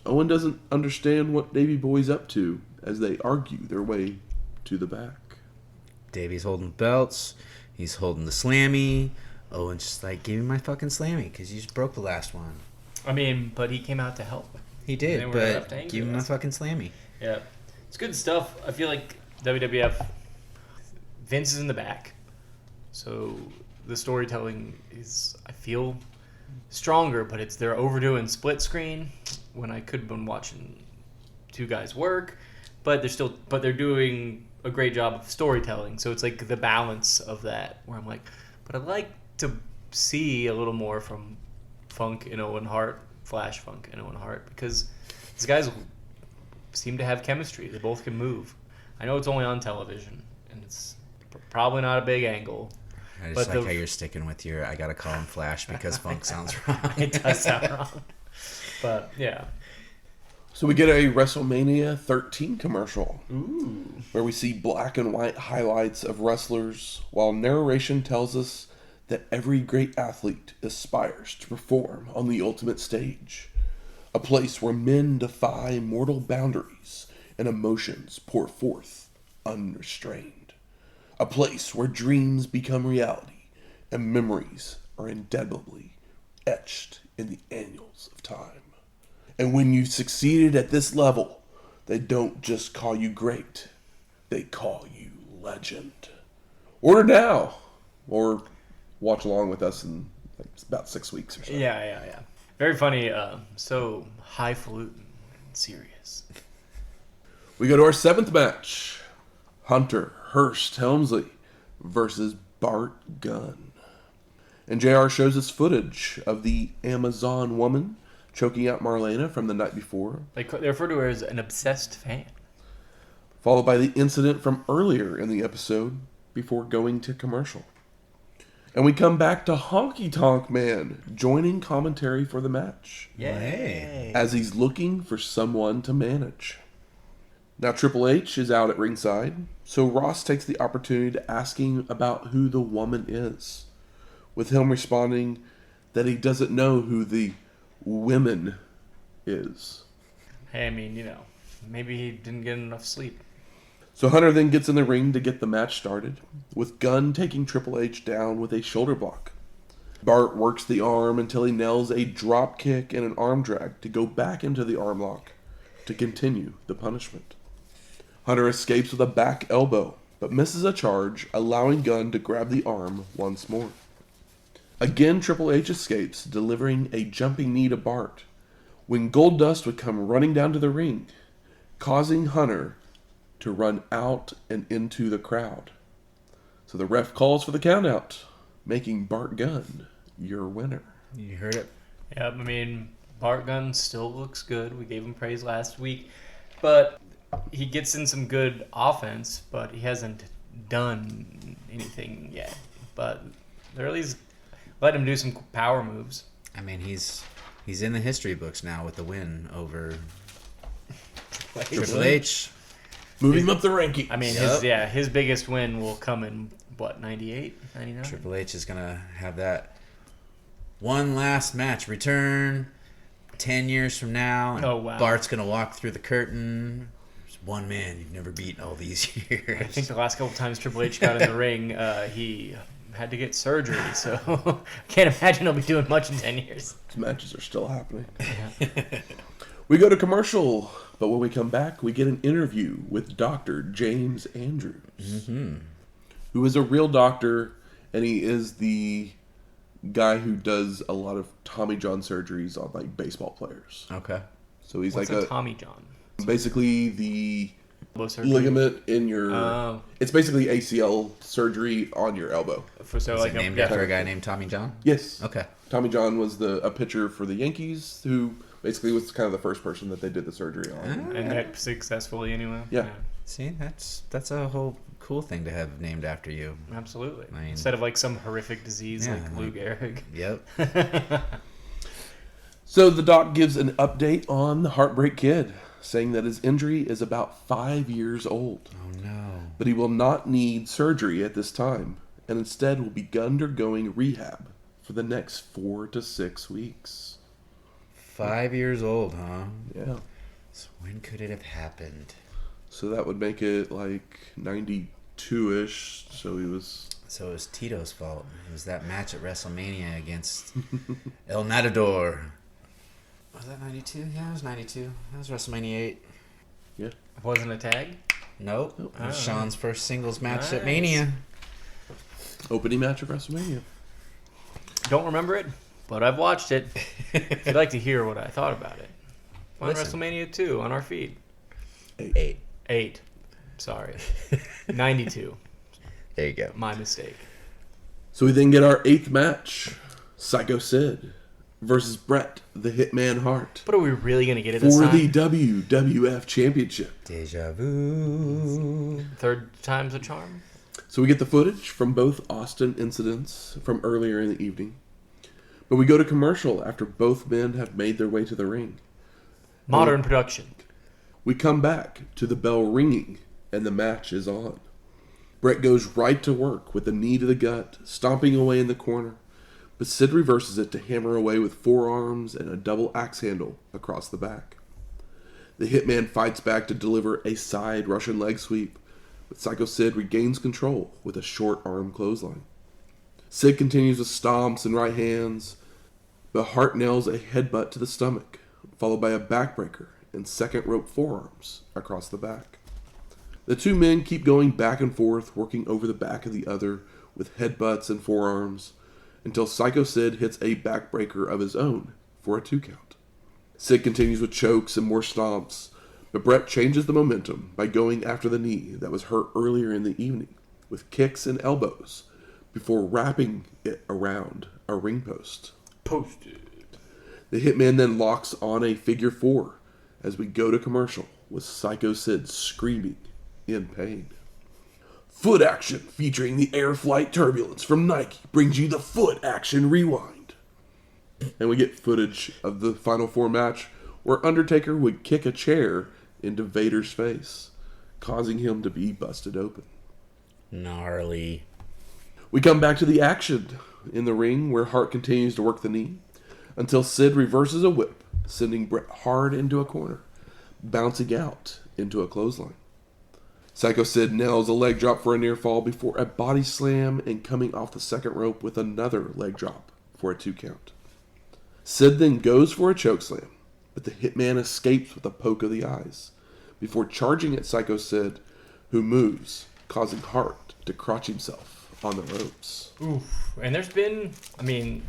Owen doesn't understand what Davey Boy's up to as they argue their way to the back. Davey's holding belts. He's holding the slammy. Owen's just like, give me my fucking slammy because you just broke the last one. I mean, but he came out to help. He did, but give him my fucking slammy. Yeah. It's good stuff. I feel like WWF, Vince is in the back. So the storytelling is, I feel, stronger, but they're overdoing split screen when I could have been watching 2 guys work, but they're doing a great job of storytelling. So it's like the balance of that where I'm like, but I'd like to see a little more from Funk and Owen Hart, Flash Funk and Owen Hart, because these guys seem to have chemistry. They both can move. I know it's only on television, and it's probably not a big angle. I just like how you're sticking with your, I gotta call him Flash because Funk sounds wrong. It does sound wrong. But, yeah. So we get a WrestleMania 13 commercial. Ooh. Where we see black and white highlights of wrestlers while narration tells us that every great athlete aspires to perform on the ultimate stage. A place where men defy mortal boundaries and emotions pour forth unrestrained. A place where dreams become reality and memories are indelibly etched in the annals of time. And when you've succeeded at this level, they don't just call you great, they call you legend. Order now, or watch along with us in about 6 weeks or so. Yeah. Very funny. So highfalutin and serious. We go to our 7th match. Hunter Hearst Helmsley versus Bart Gunn. And JR shows us footage of the Amazon woman choking out Marlena from the night before. They refer to her as an obsessed fan. Followed by the incident from earlier in the episode before going to commercial. And we come back to Honky Tonk Man joining commentary for the match. Yay. As he's looking for someone to manage. Now Triple H is out at ringside, so Ross takes the opportunity to ask him about who the woman is, with him responding that he doesn't know who the women is. Hey, I mean, maybe he didn't get enough sleep. So Hunter then gets in the ring to get the match started, with Gunn taking Triple H down with a shoulder block. Bart works the arm until he nails a drop kick and an arm drag to go back into the arm lock to continue the punishment. Hunter escapes with a back elbow, but misses a charge, allowing Gunn to grab the arm once more. Again, Triple H escapes, delivering a jumping knee to Bart, when Goldust would come running down to the ring, causing Hunter to run out and into the crowd. So the ref calls for the countout, making Bart Gunn your winner. You heard it. Yeah, I mean, Bart Gunn still looks good. We gave him praise last week. But he gets in some good offense, but he hasn't done anything yet. But they're at least let him do some power moves. I mean, he's in the history books now with the win over Triple H. Moving him up the ranking. I mean, his biggest win will come in, 98, 99? Triple H is going to have that one last match return 10 years from now. And Oh, wow. Bart's going to walk through the curtain, There's one man you've never beaten all these years. I think the last couple times Triple H got in the ring, he had to get surgery, so I can't imagine he'll be doing much in 10 years. These matches are still happening. Yeah. We go to commercial, but when we come back, we get an interview with Dr. James Andrews, who is a real doctor, and he is the guy who does a lot of Tommy John surgeries on like baseball players. Okay. So he's What's like a Tommy John? Basically the ligament in your. It's basically ACL surgery on your elbow. So like named after a guy named Tommy John? Yes. Okay. Tommy John was a pitcher for the Yankees who basically was kind of the first person that they did the surgery on. And that successfully anyway. Yeah. See, that's a whole cool thing to have named after you. Absolutely. I mean, instead of like some horrific disease like Lou Gehrig. Yep. So the doc gives an update on the Heartbreak Kid, saying that his injury is about 5 years old. Oh no. But he will not need surgery at this time, and instead will be undergoing rehab for the next 4 to 6 weeks. 5 years old, huh? Yeah. So when could it have happened? So that would make it like 92-ish. So he was... So it was Tito's fault. It was that match at WrestleMania against El Matador. Was that 92? Yeah, it was 92. That was WrestleMania 8. Yeah. Wasn't a tag? Nope. It was Sean's first singles match at Nice. Mania. Opening match of WrestleMania. Don't remember it, but I've watched it. If you'd like to hear what I thought about it. On Listen. WrestleMania 2 on our feed. 8. Sorry. 92. There you go. My mistake. So we then get our 8th match. Sycho Sid versus Bret, the Hitman Hart. But are we really going to get it this For time? the WWF Championship. Deja vu. Third time's a charm? So we get the footage from both Austin incidents from earlier in the evening. But we go to commercial after both men have made their way to the ring. Modern production. We come back to the bell ringing, and the match is on. Bret goes right to work with a knee to the gut, stomping away in the corner. But Sid reverses it to hammer away with forearms and a double axe handle across the back. The Hitman fights back to deliver a side Russian leg sweep, but Sycho Sid regains control with a short arm clothesline. Sid continues with stomps and right hands, but Hart nails a headbutt to the stomach, followed by a backbreaker and second rope forearms across the back. The two men keep going back and forth, working over the back of the other with headbutts and forearms, until Sycho Sid hits a backbreaker of his own for a 2 count. Sid continues with chokes and more stomps, but Bret changes the momentum by going after the knee that was hurt earlier in the evening with kicks and elbows before wrapping it around a ring post. Posted. The Hitman then locks on a figure 4 as we go to commercial with Sycho Sid screaming in pain. Foot action featuring the Air Flight Turbulence from Nike brings you the Foot Action Rewind. And we get footage of the Final 4 match where Undertaker would kick a chair into Vader's face, causing him to be busted open. Gnarly. We come back to the action in the ring where Hart continues to work the knee until Sid reverses a whip, sending Bret hard into a corner, bouncing out into a clothesline. Sycho Sid nails a leg drop for a near fall before a body slam and coming off the second rope with another leg drop for a 2 count. Sid then goes for a chokeslam, but the Hitman escapes with a poke of the eyes before charging at Sycho Sid, who moves, causing Hart to crotch himself on the ropes. Oof. And there's been,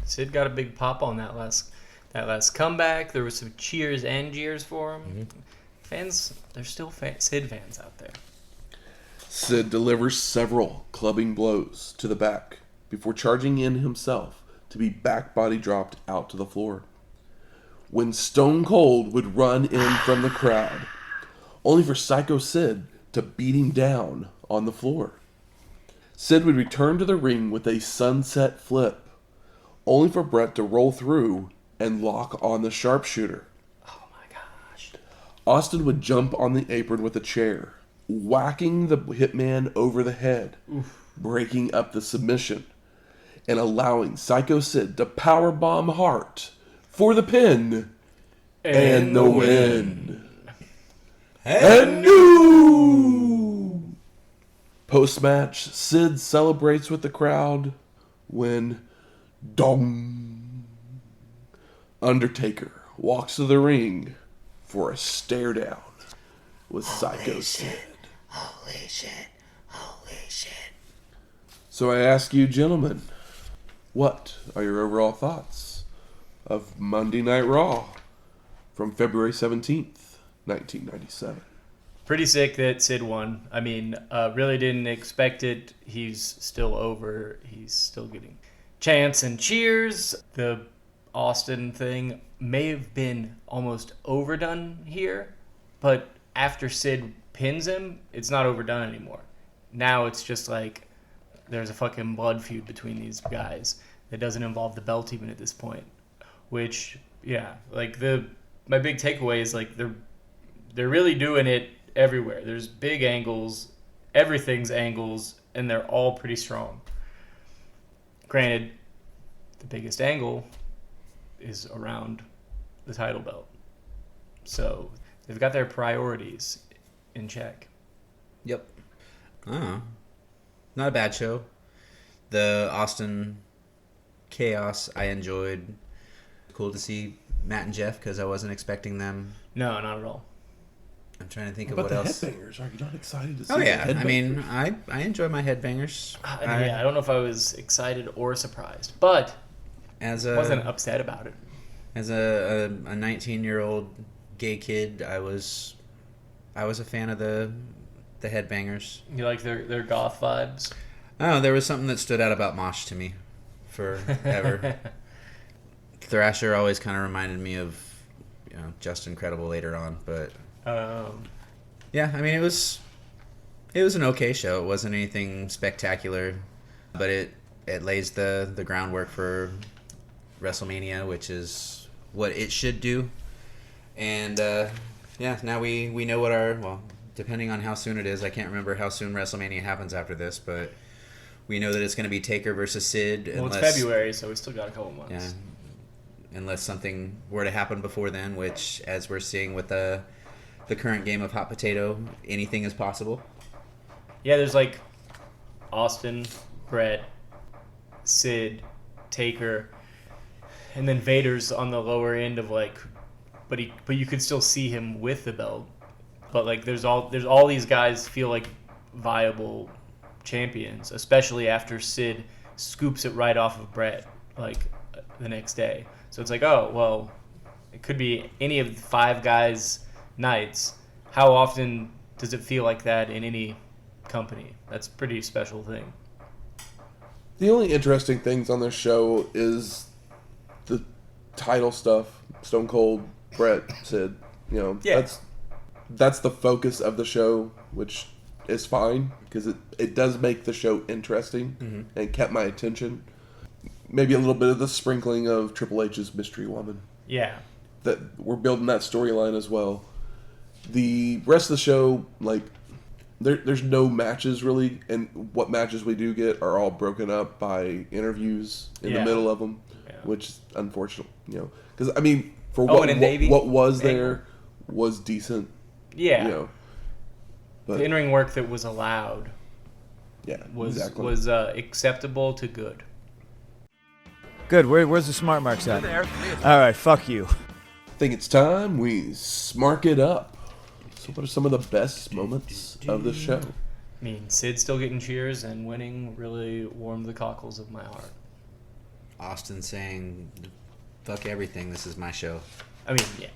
Sid got a big pop on that last comeback. There was some cheers and jeers for him. Mm-hmm. Fans, there's still Sid fans out there. Sid delivers several clubbing blows to the back before charging in himself to be back body dropped out to the floor. When Stone Cold would run in from the crowd, only for Sycho Sid to beat him down on the floor. Sid would return to the ring with a sunset flip, only for Bret to roll through and lock on the sharpshooter. Oh my gosh. Austin would jump on the apron with a chair, whacking the Hitman over the head, breaking up the submission, and allowing Sycho Sid to powerbomb Hart for the pin and the win. And new Post-match, Sid celebrates with the crowd when dong, Undertaker walks to the ring for a stare down with Sycho Sid. Holy shit. Holy shit. So I ask you, gentlemen, what are your overall thoughts of Monday Night Raw from February 17th, 1997? Pretty sick that Sid won. I mean, really didn't expect it. He's still over. He's still getting chants and cheers. The Austin thing may have been almost overdone here, but after Sid pins him, it's not overdone anymore. Now it's just like there's a fucking blood feud between these guys that doesn't involve the belt even at this point. Which, yeah, like my big takeaway is like they're really doing it everywhere. There's big angles, everything's angles, and they're all pretty strong. Granted, the biggest angle is around the title belt. So they've got their priorities in check. Yep. Not a bad show. The Austin chaos I enjoyed. Cool to see Matt and Jeff because I wasn't expecting them. No, not at all. I'm trying to think of What what about else. the Headbangers? Are you not excited to see Oh yeah, the I mean, Headbangers? I enjoy my Headbangers. I don't know if I was excited or surprised, but As wasn't a upset about it. as a 19-year-old gay kid, I was a fan of the Headbangers. You like their goth vibes? Oh, there was something that stood out about Mosh to me forever. Thrasher always kind of reminded me of, Just Incredible later on, but yeah, I mean it was an okay show. It wasn't anything spectacular, but it lays the groundwork for WrestleMania, which is what it should do. And yeah, now we know what depending on how soon it is, I can't remember how soon WrestleMania happens after this, but we know that it's going to be Taker versus Sid. Well, it's February, so we still got a couple months. Yeah, unless something were to happen before then, which, as we're seeing with the current game of hot potato, anything is possible. Yeah, there's like Austin, Bret, Sid, Taker, and then Vader's on the lower end of like, but you could still see him with the belt. But like, there's all these guys feel like viable champions, especially after Sid scoops it right off of Bret like the next day. So it's like, oh well, it could be any of the five guys' nights. How often does it feel like that in any company? That's a pretty special thing. The only interesting things on this show is the title stuff. Stone Cold, Bret, Sid. Yeah. That's the focus of the show, which is fine because it does make the show interesting and kept my attention. Maybe a little bit of the sprinkling of Triple H's Mystery Woman. Yeah. That we're building that storyline as well. The rest of the show, like, there's no matches really, and what matches we do get are all broken up by interviews in the middle of them, which is unfortunate, because I mean, for what was there was decent. Yeah. But the in-ring work that was allowed was acceptable to good. Good. Where's the smart marks at? There. All right. Fuck you. I think it's time we smark it up. So what are some of the best moments of the show? I mean, Sid still getting cheers and winning really warmed the cockles of my heart. Austin saying, "Fuck everything. This is my show." I mean, yeah.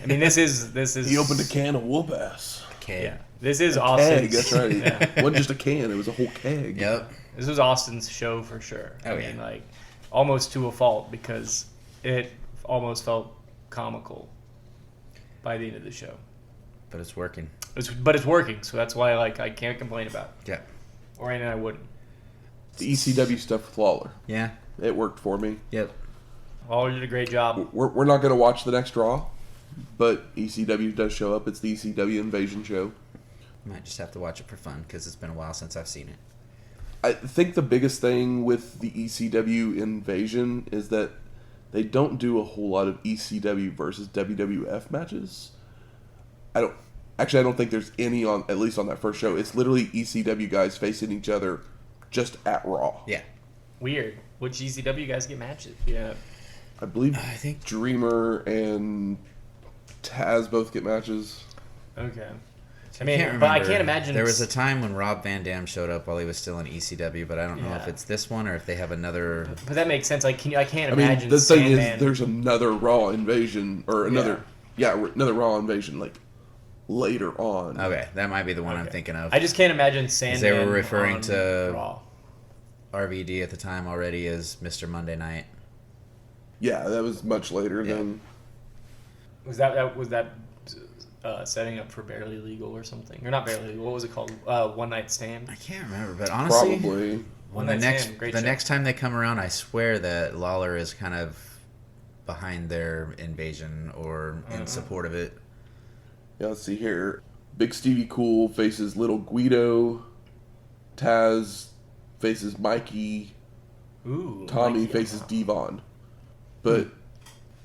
I mean, this is. He opened a can of whoop ass. Keg. Yeah. This is Keg, Austin's. that's right. Yeah. It wasn't just a can; it was a whole keg. Yep. This was Austin's show for sure. Oh, I mean, like, almost to a fault because it almost felt comical by the end of the show. But it's working. But it's working, so that's why I can't complain about it. Yeah. Or I wouldn't. The ECW stuff with Lawler. Yeah. It worked for me. Yep. Lawler did a great job. We're not going to watch the next Raw, but ECW does show up. It's the ECW Invasion show. Might just have to watch it for fun because it's been a while since I've seen it. I think the biggest thing with the ECW Invasion is that they don't do a whole lot of ECW versus WWF matches. Actually, I don't think there's any on, at least on that first show. It's literally ECW guys facing each other just at Raw. Yeah. Weird. Which ECW guys get matches? Yeah. I believe I think Dreamer and Taz both get matches. Okay. I I mean, can't but I remember. can't imagine. There was a time when Rob Van Dam showed up while he was still in ECW, but I don't know if Yeah. it's this one or if they have another. But that makes sense. Like, I can't I mean, imagine. the thing Sandman. is, there's another Raw invasion, or another Raw invasion, like, later on. Okay, that might be the one I'm Okay. thinking of. I just can't imagine Sandman. they were referring on to- Raw. RVD at the time already as Mr. Monday Night. Yeah, that was much later Yeah. than... Was that setting up for Barely Legal or something? Or not Barely Legal. What was it called? One Night Stand. I can't remember, but honestly, Probably. when One the Night next Stand, great the show. next time they come around, I swear that Lawler is kind of behind their invasion or in support of it. Yeah, let's see here. Big Stevie Cool faces Little Guido. Taz faces Mikey. Ooh. Tommy Mikey. faces Devon. But,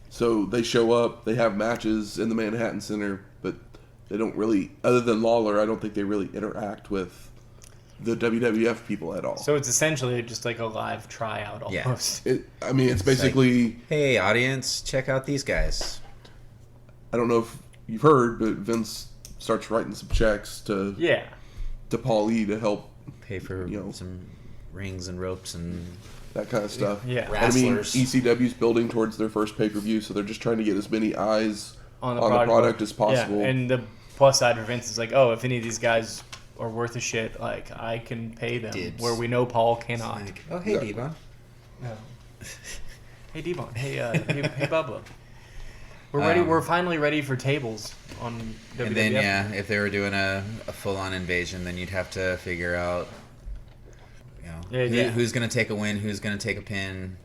so they show up, they have matches in the Manhattan Center, but they don't really, other than Lawler, I don't think they really interact with the WWF people at all. So it's essentially just like a live tryout Yeah. almost. I mean, it's basically, Hey, audience, check out these guys. I don't know if you've heard, but Vince starts writing some checks to Yeah. Paul E to help Pay for You know. some rings and ropes and that kind of stuff. Yeah. And I mean, Wrestlers. ECW's building towards their first pay-per-view, so they're just trying to get as many eyes On the product as possible. Yeah. And the plus side for Vince is like, oh, if any of these guys are worth a shit, like, I can pay them. Dibs. Where we know Paul cannot. like, oh, hey, Exactly. Devon. No. Hey, Devon. Hey, hey, Bubba. We're ready. We're finally ready for tables on WWF. And then, yeah, if they were doing a full-on invasion, then you'd have to figure out, you know, Yeah. who's going to take a win, who's going to take a pin.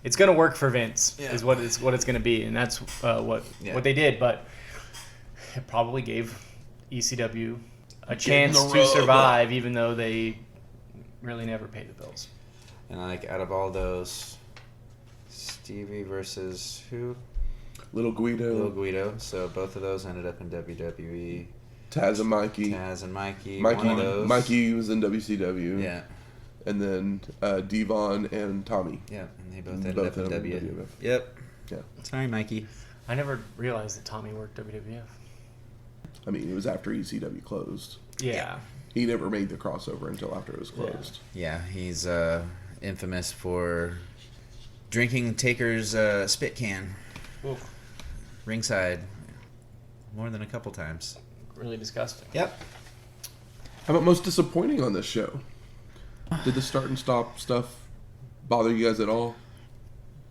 It's gonna work for Vince. Yeah. Is what it's gonna be, and that's what they did. But it probably gave ECW a chance the to rub. survive, even though they really never paid the bills. And, like, out of all those, Stevie versus who? Little Guido, Little Guido. So both of those ended up in WWE. Taz and Mikey. Taz and Mikey. One of those. Mikey was in WCW. Yeah. And then Devon and Tommy. Yeah, and they both ended Both up in ended up in W. WWF. Yep. Yeah. Sorry, Mikey. I never realized that Tommy worked WWF. I mean, it was after ECW closed. Yeah. He never made the crossover until after it was closed. Yeah, he's infamous for drinking Taker's spit can Oof. ringside more than a couple times. Really disgusting. Yep. How about most disappointing on this show? Did the start and stop stuff bother you guys at all?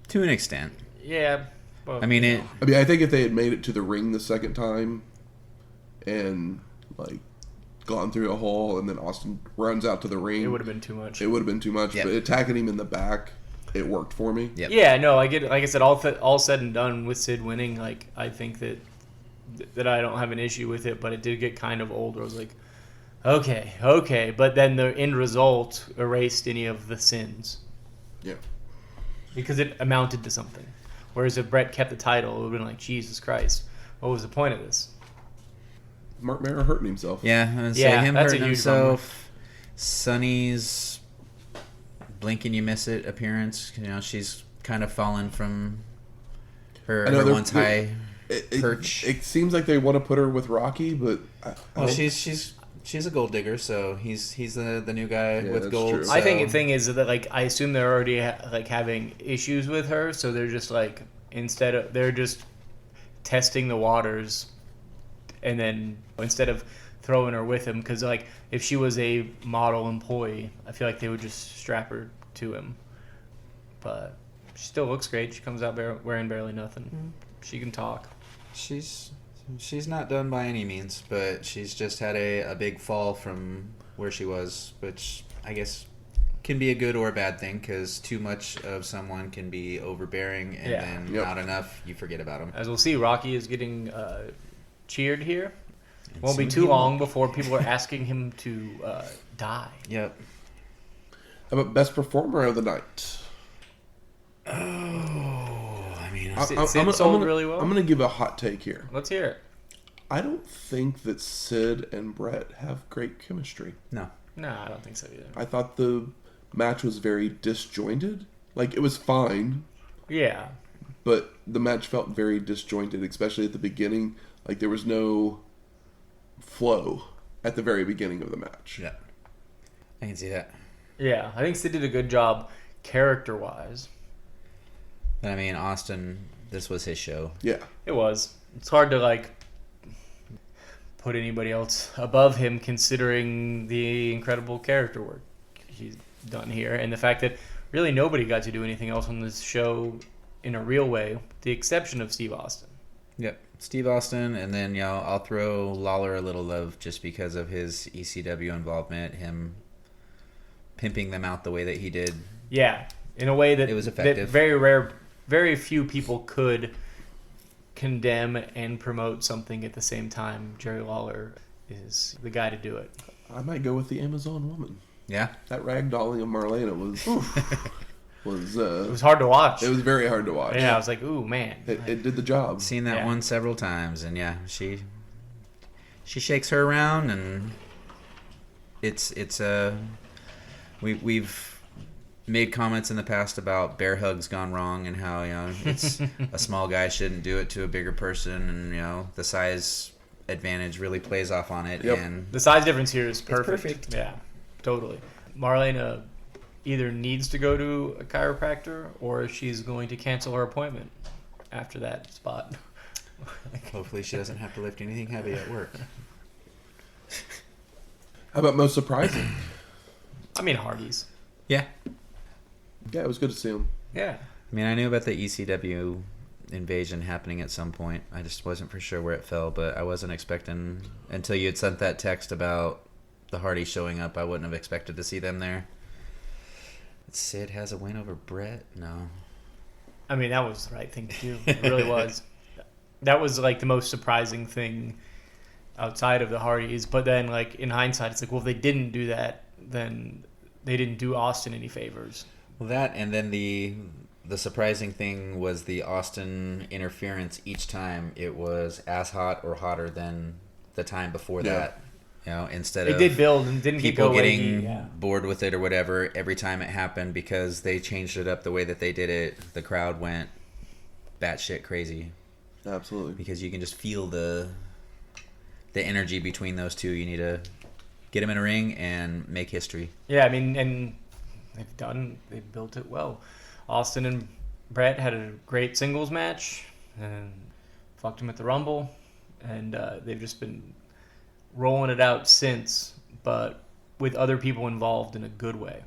To an extent. Yeah. Well, I mean, you it. know. I mean, I think if they had made it to the ring the second time and, like, gone through a hole and then Austin runs out to the ring, It would have been too much. it would have been too much. Yep. But attacking him in the back, it worked for me. Yep. Yeah, no, I get it. Like I said, all said and done with Sid winning, like, I think that I don't have an issue with it, but it did get kind of old where I was like, okay. But then the end result erased any of the sins Yeah. because it amounted to something. Whereas if Bret kept the title, it would have been like, Jesus Christ, what was the point of this? Marc Mero hurting himself. Yeah, I would say Yeah, him that's a hurting huge himself. Sonny's blink and you miss it appearance. You know, she's kind of fallen from her I know once they're- high perch. It seems like they want to put her with Rocky, but Well, she's a gold digger, so he's the new guy Yeah, with that's gold. true. So. I think the thing is that, like, I assume they're already like having issues with her, so they're just like they're just testing the waters, and then instead of throwing her with him, because like if she was a model employee, I feel like they would just strap her to him. But she still looks great. She comes out wearing barely nothing. She can talk. She's not done by any means, but she's just had a big fall from where she was, which I guess can be a good or a bad thing, because too much of someone can be overbearing, and then Yep. not enough, you forget about them. As we'll see, Rocky is getting cheered here. And Won't be soon too he long will. before people are asking him to die. Yep. how about best performer of the night? Oh, I mean, Sid sold really well. I'm going to give a hot take here. Let's hear it. I don't think that Sid and Bret have great chemistry. No. No, I don't think so either. I thought the match was very disjointed. Like, it was fine, Yeah. but the match felt very disjointed, especially at the beginning. Like, there was no flow at the very beginning of the match. Yeah. I can see that. Yeah, I think Sid did a good job character-wise. But I mean, Austin, this was his show. Yeah. It was. It's hard to, like, put anybody else above him considering the incredible character work he's done here. And the fact that really nobody got to do anything else on this show in a real way, with the exception of Steve Austin. Yep. Steve Austin, and then, I'll throw Lawler a little love just because of his ECW involvement, him pimping them out the way that he did. Yeah, in a way that it was effective. That very few people could condemn and promote something at the same time. Jerry Lawler is the guy to do it. I might go with the Amazon Woman. Yeah. That ragdolling of Marlena was it was hard to watch. It was very hard to watch. Yeah, I was like, ooh, man. It did the job. Seen that one several times, and she shakes her around, and we've made comments in the past about bear hugs gone wrong and how it's a small guy shouldn't do it to a bigger person, and the size advantage really plays off on it. Yep. And the size difference here is perfect. Perfect. Yeah, totally. Marlena either needs to go to a chiropractor or she's going to cancel her appointment after that spot. Hopefully she doesn't have to lift anything heavy at work. How about most surprising? I mean, Hardy's. Yeah. Yeah, it was good to see him. Yeah. I mean, I knew about the ECW invasion happening at some point. I just wasn't for sure where it fell, but I wasn't expecting, until you had sent that text about the Hardys showing up, I wouldn't have expected to see them there. Sid has a win over Bret? No. I mean, that was the right thing to do. It really was. That was, like, the most surprising thing outside of the Hardys. But then, like, in hindsight, it's like, well, if they didn't do that, then they didn't do Austin any favors. Well, that, and then the surprising thing was the Austin interference. Each time it was as hot or hotter than the time before that. Instead of it did build and didn't people go getting bored with it or whatever, every time it happened, because they changed it up the way that they did it, the crowd went batshit crazy. Absolutely. Because you can just feel the energy between those two. You need to get them in a ring and make history. Yeah, I mean, and they've built it well. Austin and Bret had a great singles match and fucked him at the Rumble, and they've just been rolling it out since, but with other people involved in a good way,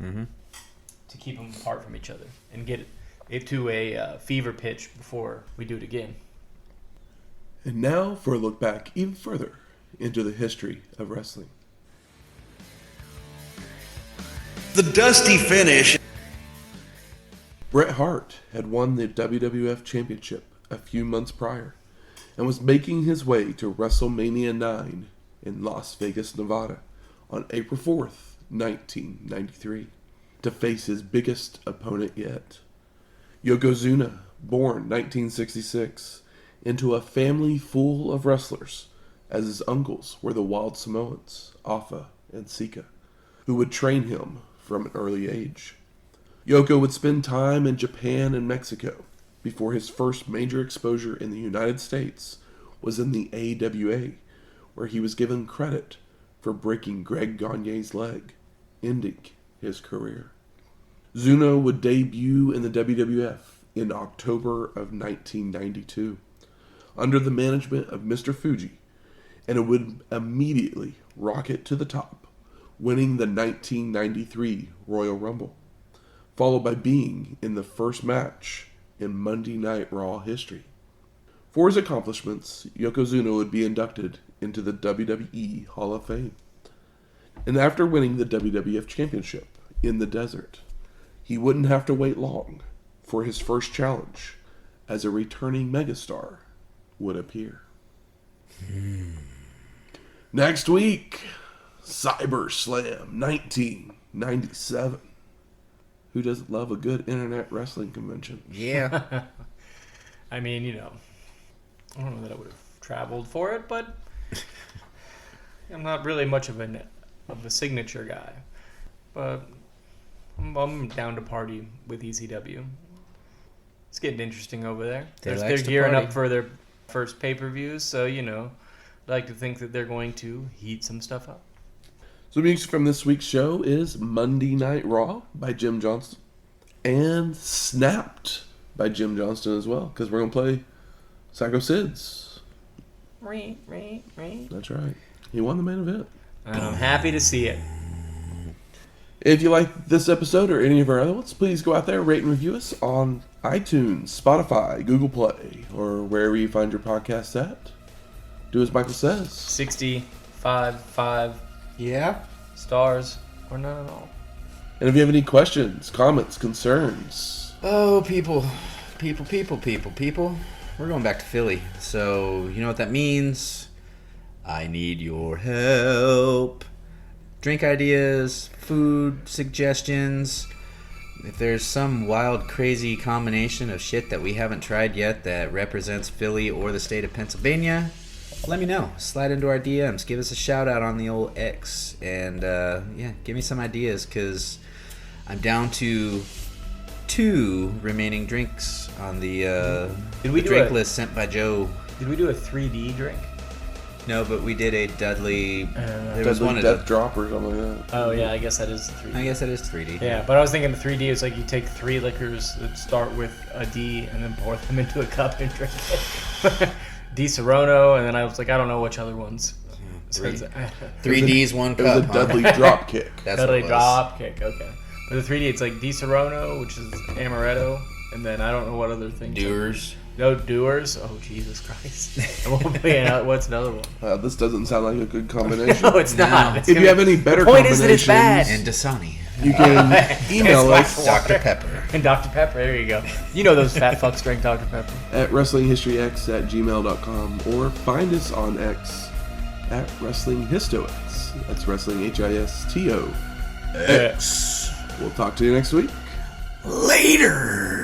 to keep them apart from each other and get it to a fever pitch before we do it again. And now for a look back even further into the history of wrestling. The dusty finish. Bret Hart had won the WWF Championship a few months prior and was making his way to WrestleMania 9 in Las Vegas, Nevada on April 4th, 1993, to face his biggest opponent yet. Yokozuna, born 1966, into a family full of wrestlers, as his uncles were the Wild Samoans, Afa and Sycho, who would train him from an early age. Yoko would spend time in Japan and Mexico before his first major exposure in the United States was in the AWA, where he was given credit for breaking Greg Gagne's leg, ending his career. Zuno would debut in the WWF in October of 1992 under the management of Mr. Fuji, and it would immediately rocket to the top, winning the 1993 Royal Rumble, followed by being in the first match in Monday Night Raw history. For his accomplishments, Yokozuna would be inducted into the WWE Hall of Fame. And after winning the WWF Championship in the desert, he wouldn't have to wait long for his first challenge, as a returning megastar would appear. Next week, Cyber Slam 1997. Who doesn't love a good internet wrestling convention? Yeah. I mean, I don't know that I would have traveled for it, but I'm not really much of a signature guy, but I'm down to party with ECW. It's getting interesting over there. They're gearing up for their first pay-per-views, so, you know, I like to think that they're going to heat some stuff up. So music from this week's show is Monday Night Raw by Jim Johnston and Snapped by Jim Johnston as well, because we're going to play Sycho Sid's. That's right. He won the main event. And I'm happy to see it. If you like this episode or any of our other ones, please go out there, rate and review us on iTunes, Spotify, Google Play, or wherever you find your podcasts at. Do as Michael says. 65 Yeah. stars or none at all. And if you have any questions, comments, concerns. Oh, people. We're going back to Philly. So, you know what that means? I need your help. Drink ideas, food suggestions. If there's some wild, crazy combination of shit that we haven't tried yet that represents Philly or the state of Pennsylvania, let me know. Slide into our DMs. Give us a shout out on the old X. And, give me some ideas, because I'm down to 2 remaining drinks on the drink list sent by Joe. Did we do a 3D drink? No, but we did a Dudley. There was Dudley one Death Drop or something like that. Oh, yeah, I guess that is 3D. I guess that is 3D. Yeah, but I was thinking the 3D is like you take 3 liquors that start with a D and then pour them into a cup and drink it. D Serono, and then I was like, I don't know which other ones. So 3 Ds, 1 cup. It was a Dudley Drop Kick. That's Dudley what it was. Drop Kick, okay. But the 3D, it's like D Serono, which is amaretto, and then I don't know what other things. Doers. No, Doers. Oh, Jesus Christ. What's another one? This doesn't sound like a good combination. No, it's not. No. It's If you have any better point is combinations, that it's bad. And Dasani. you can email us Dr. Pepper. And Dr. Pepper, there you go. You know those fat fucks drink Dr. Pepper. at WrestlingHistoryX@gmail.com or find us on X at WrestlingHistoX. That's Wrestling HISTO. X. We'll talk to you next week. Later.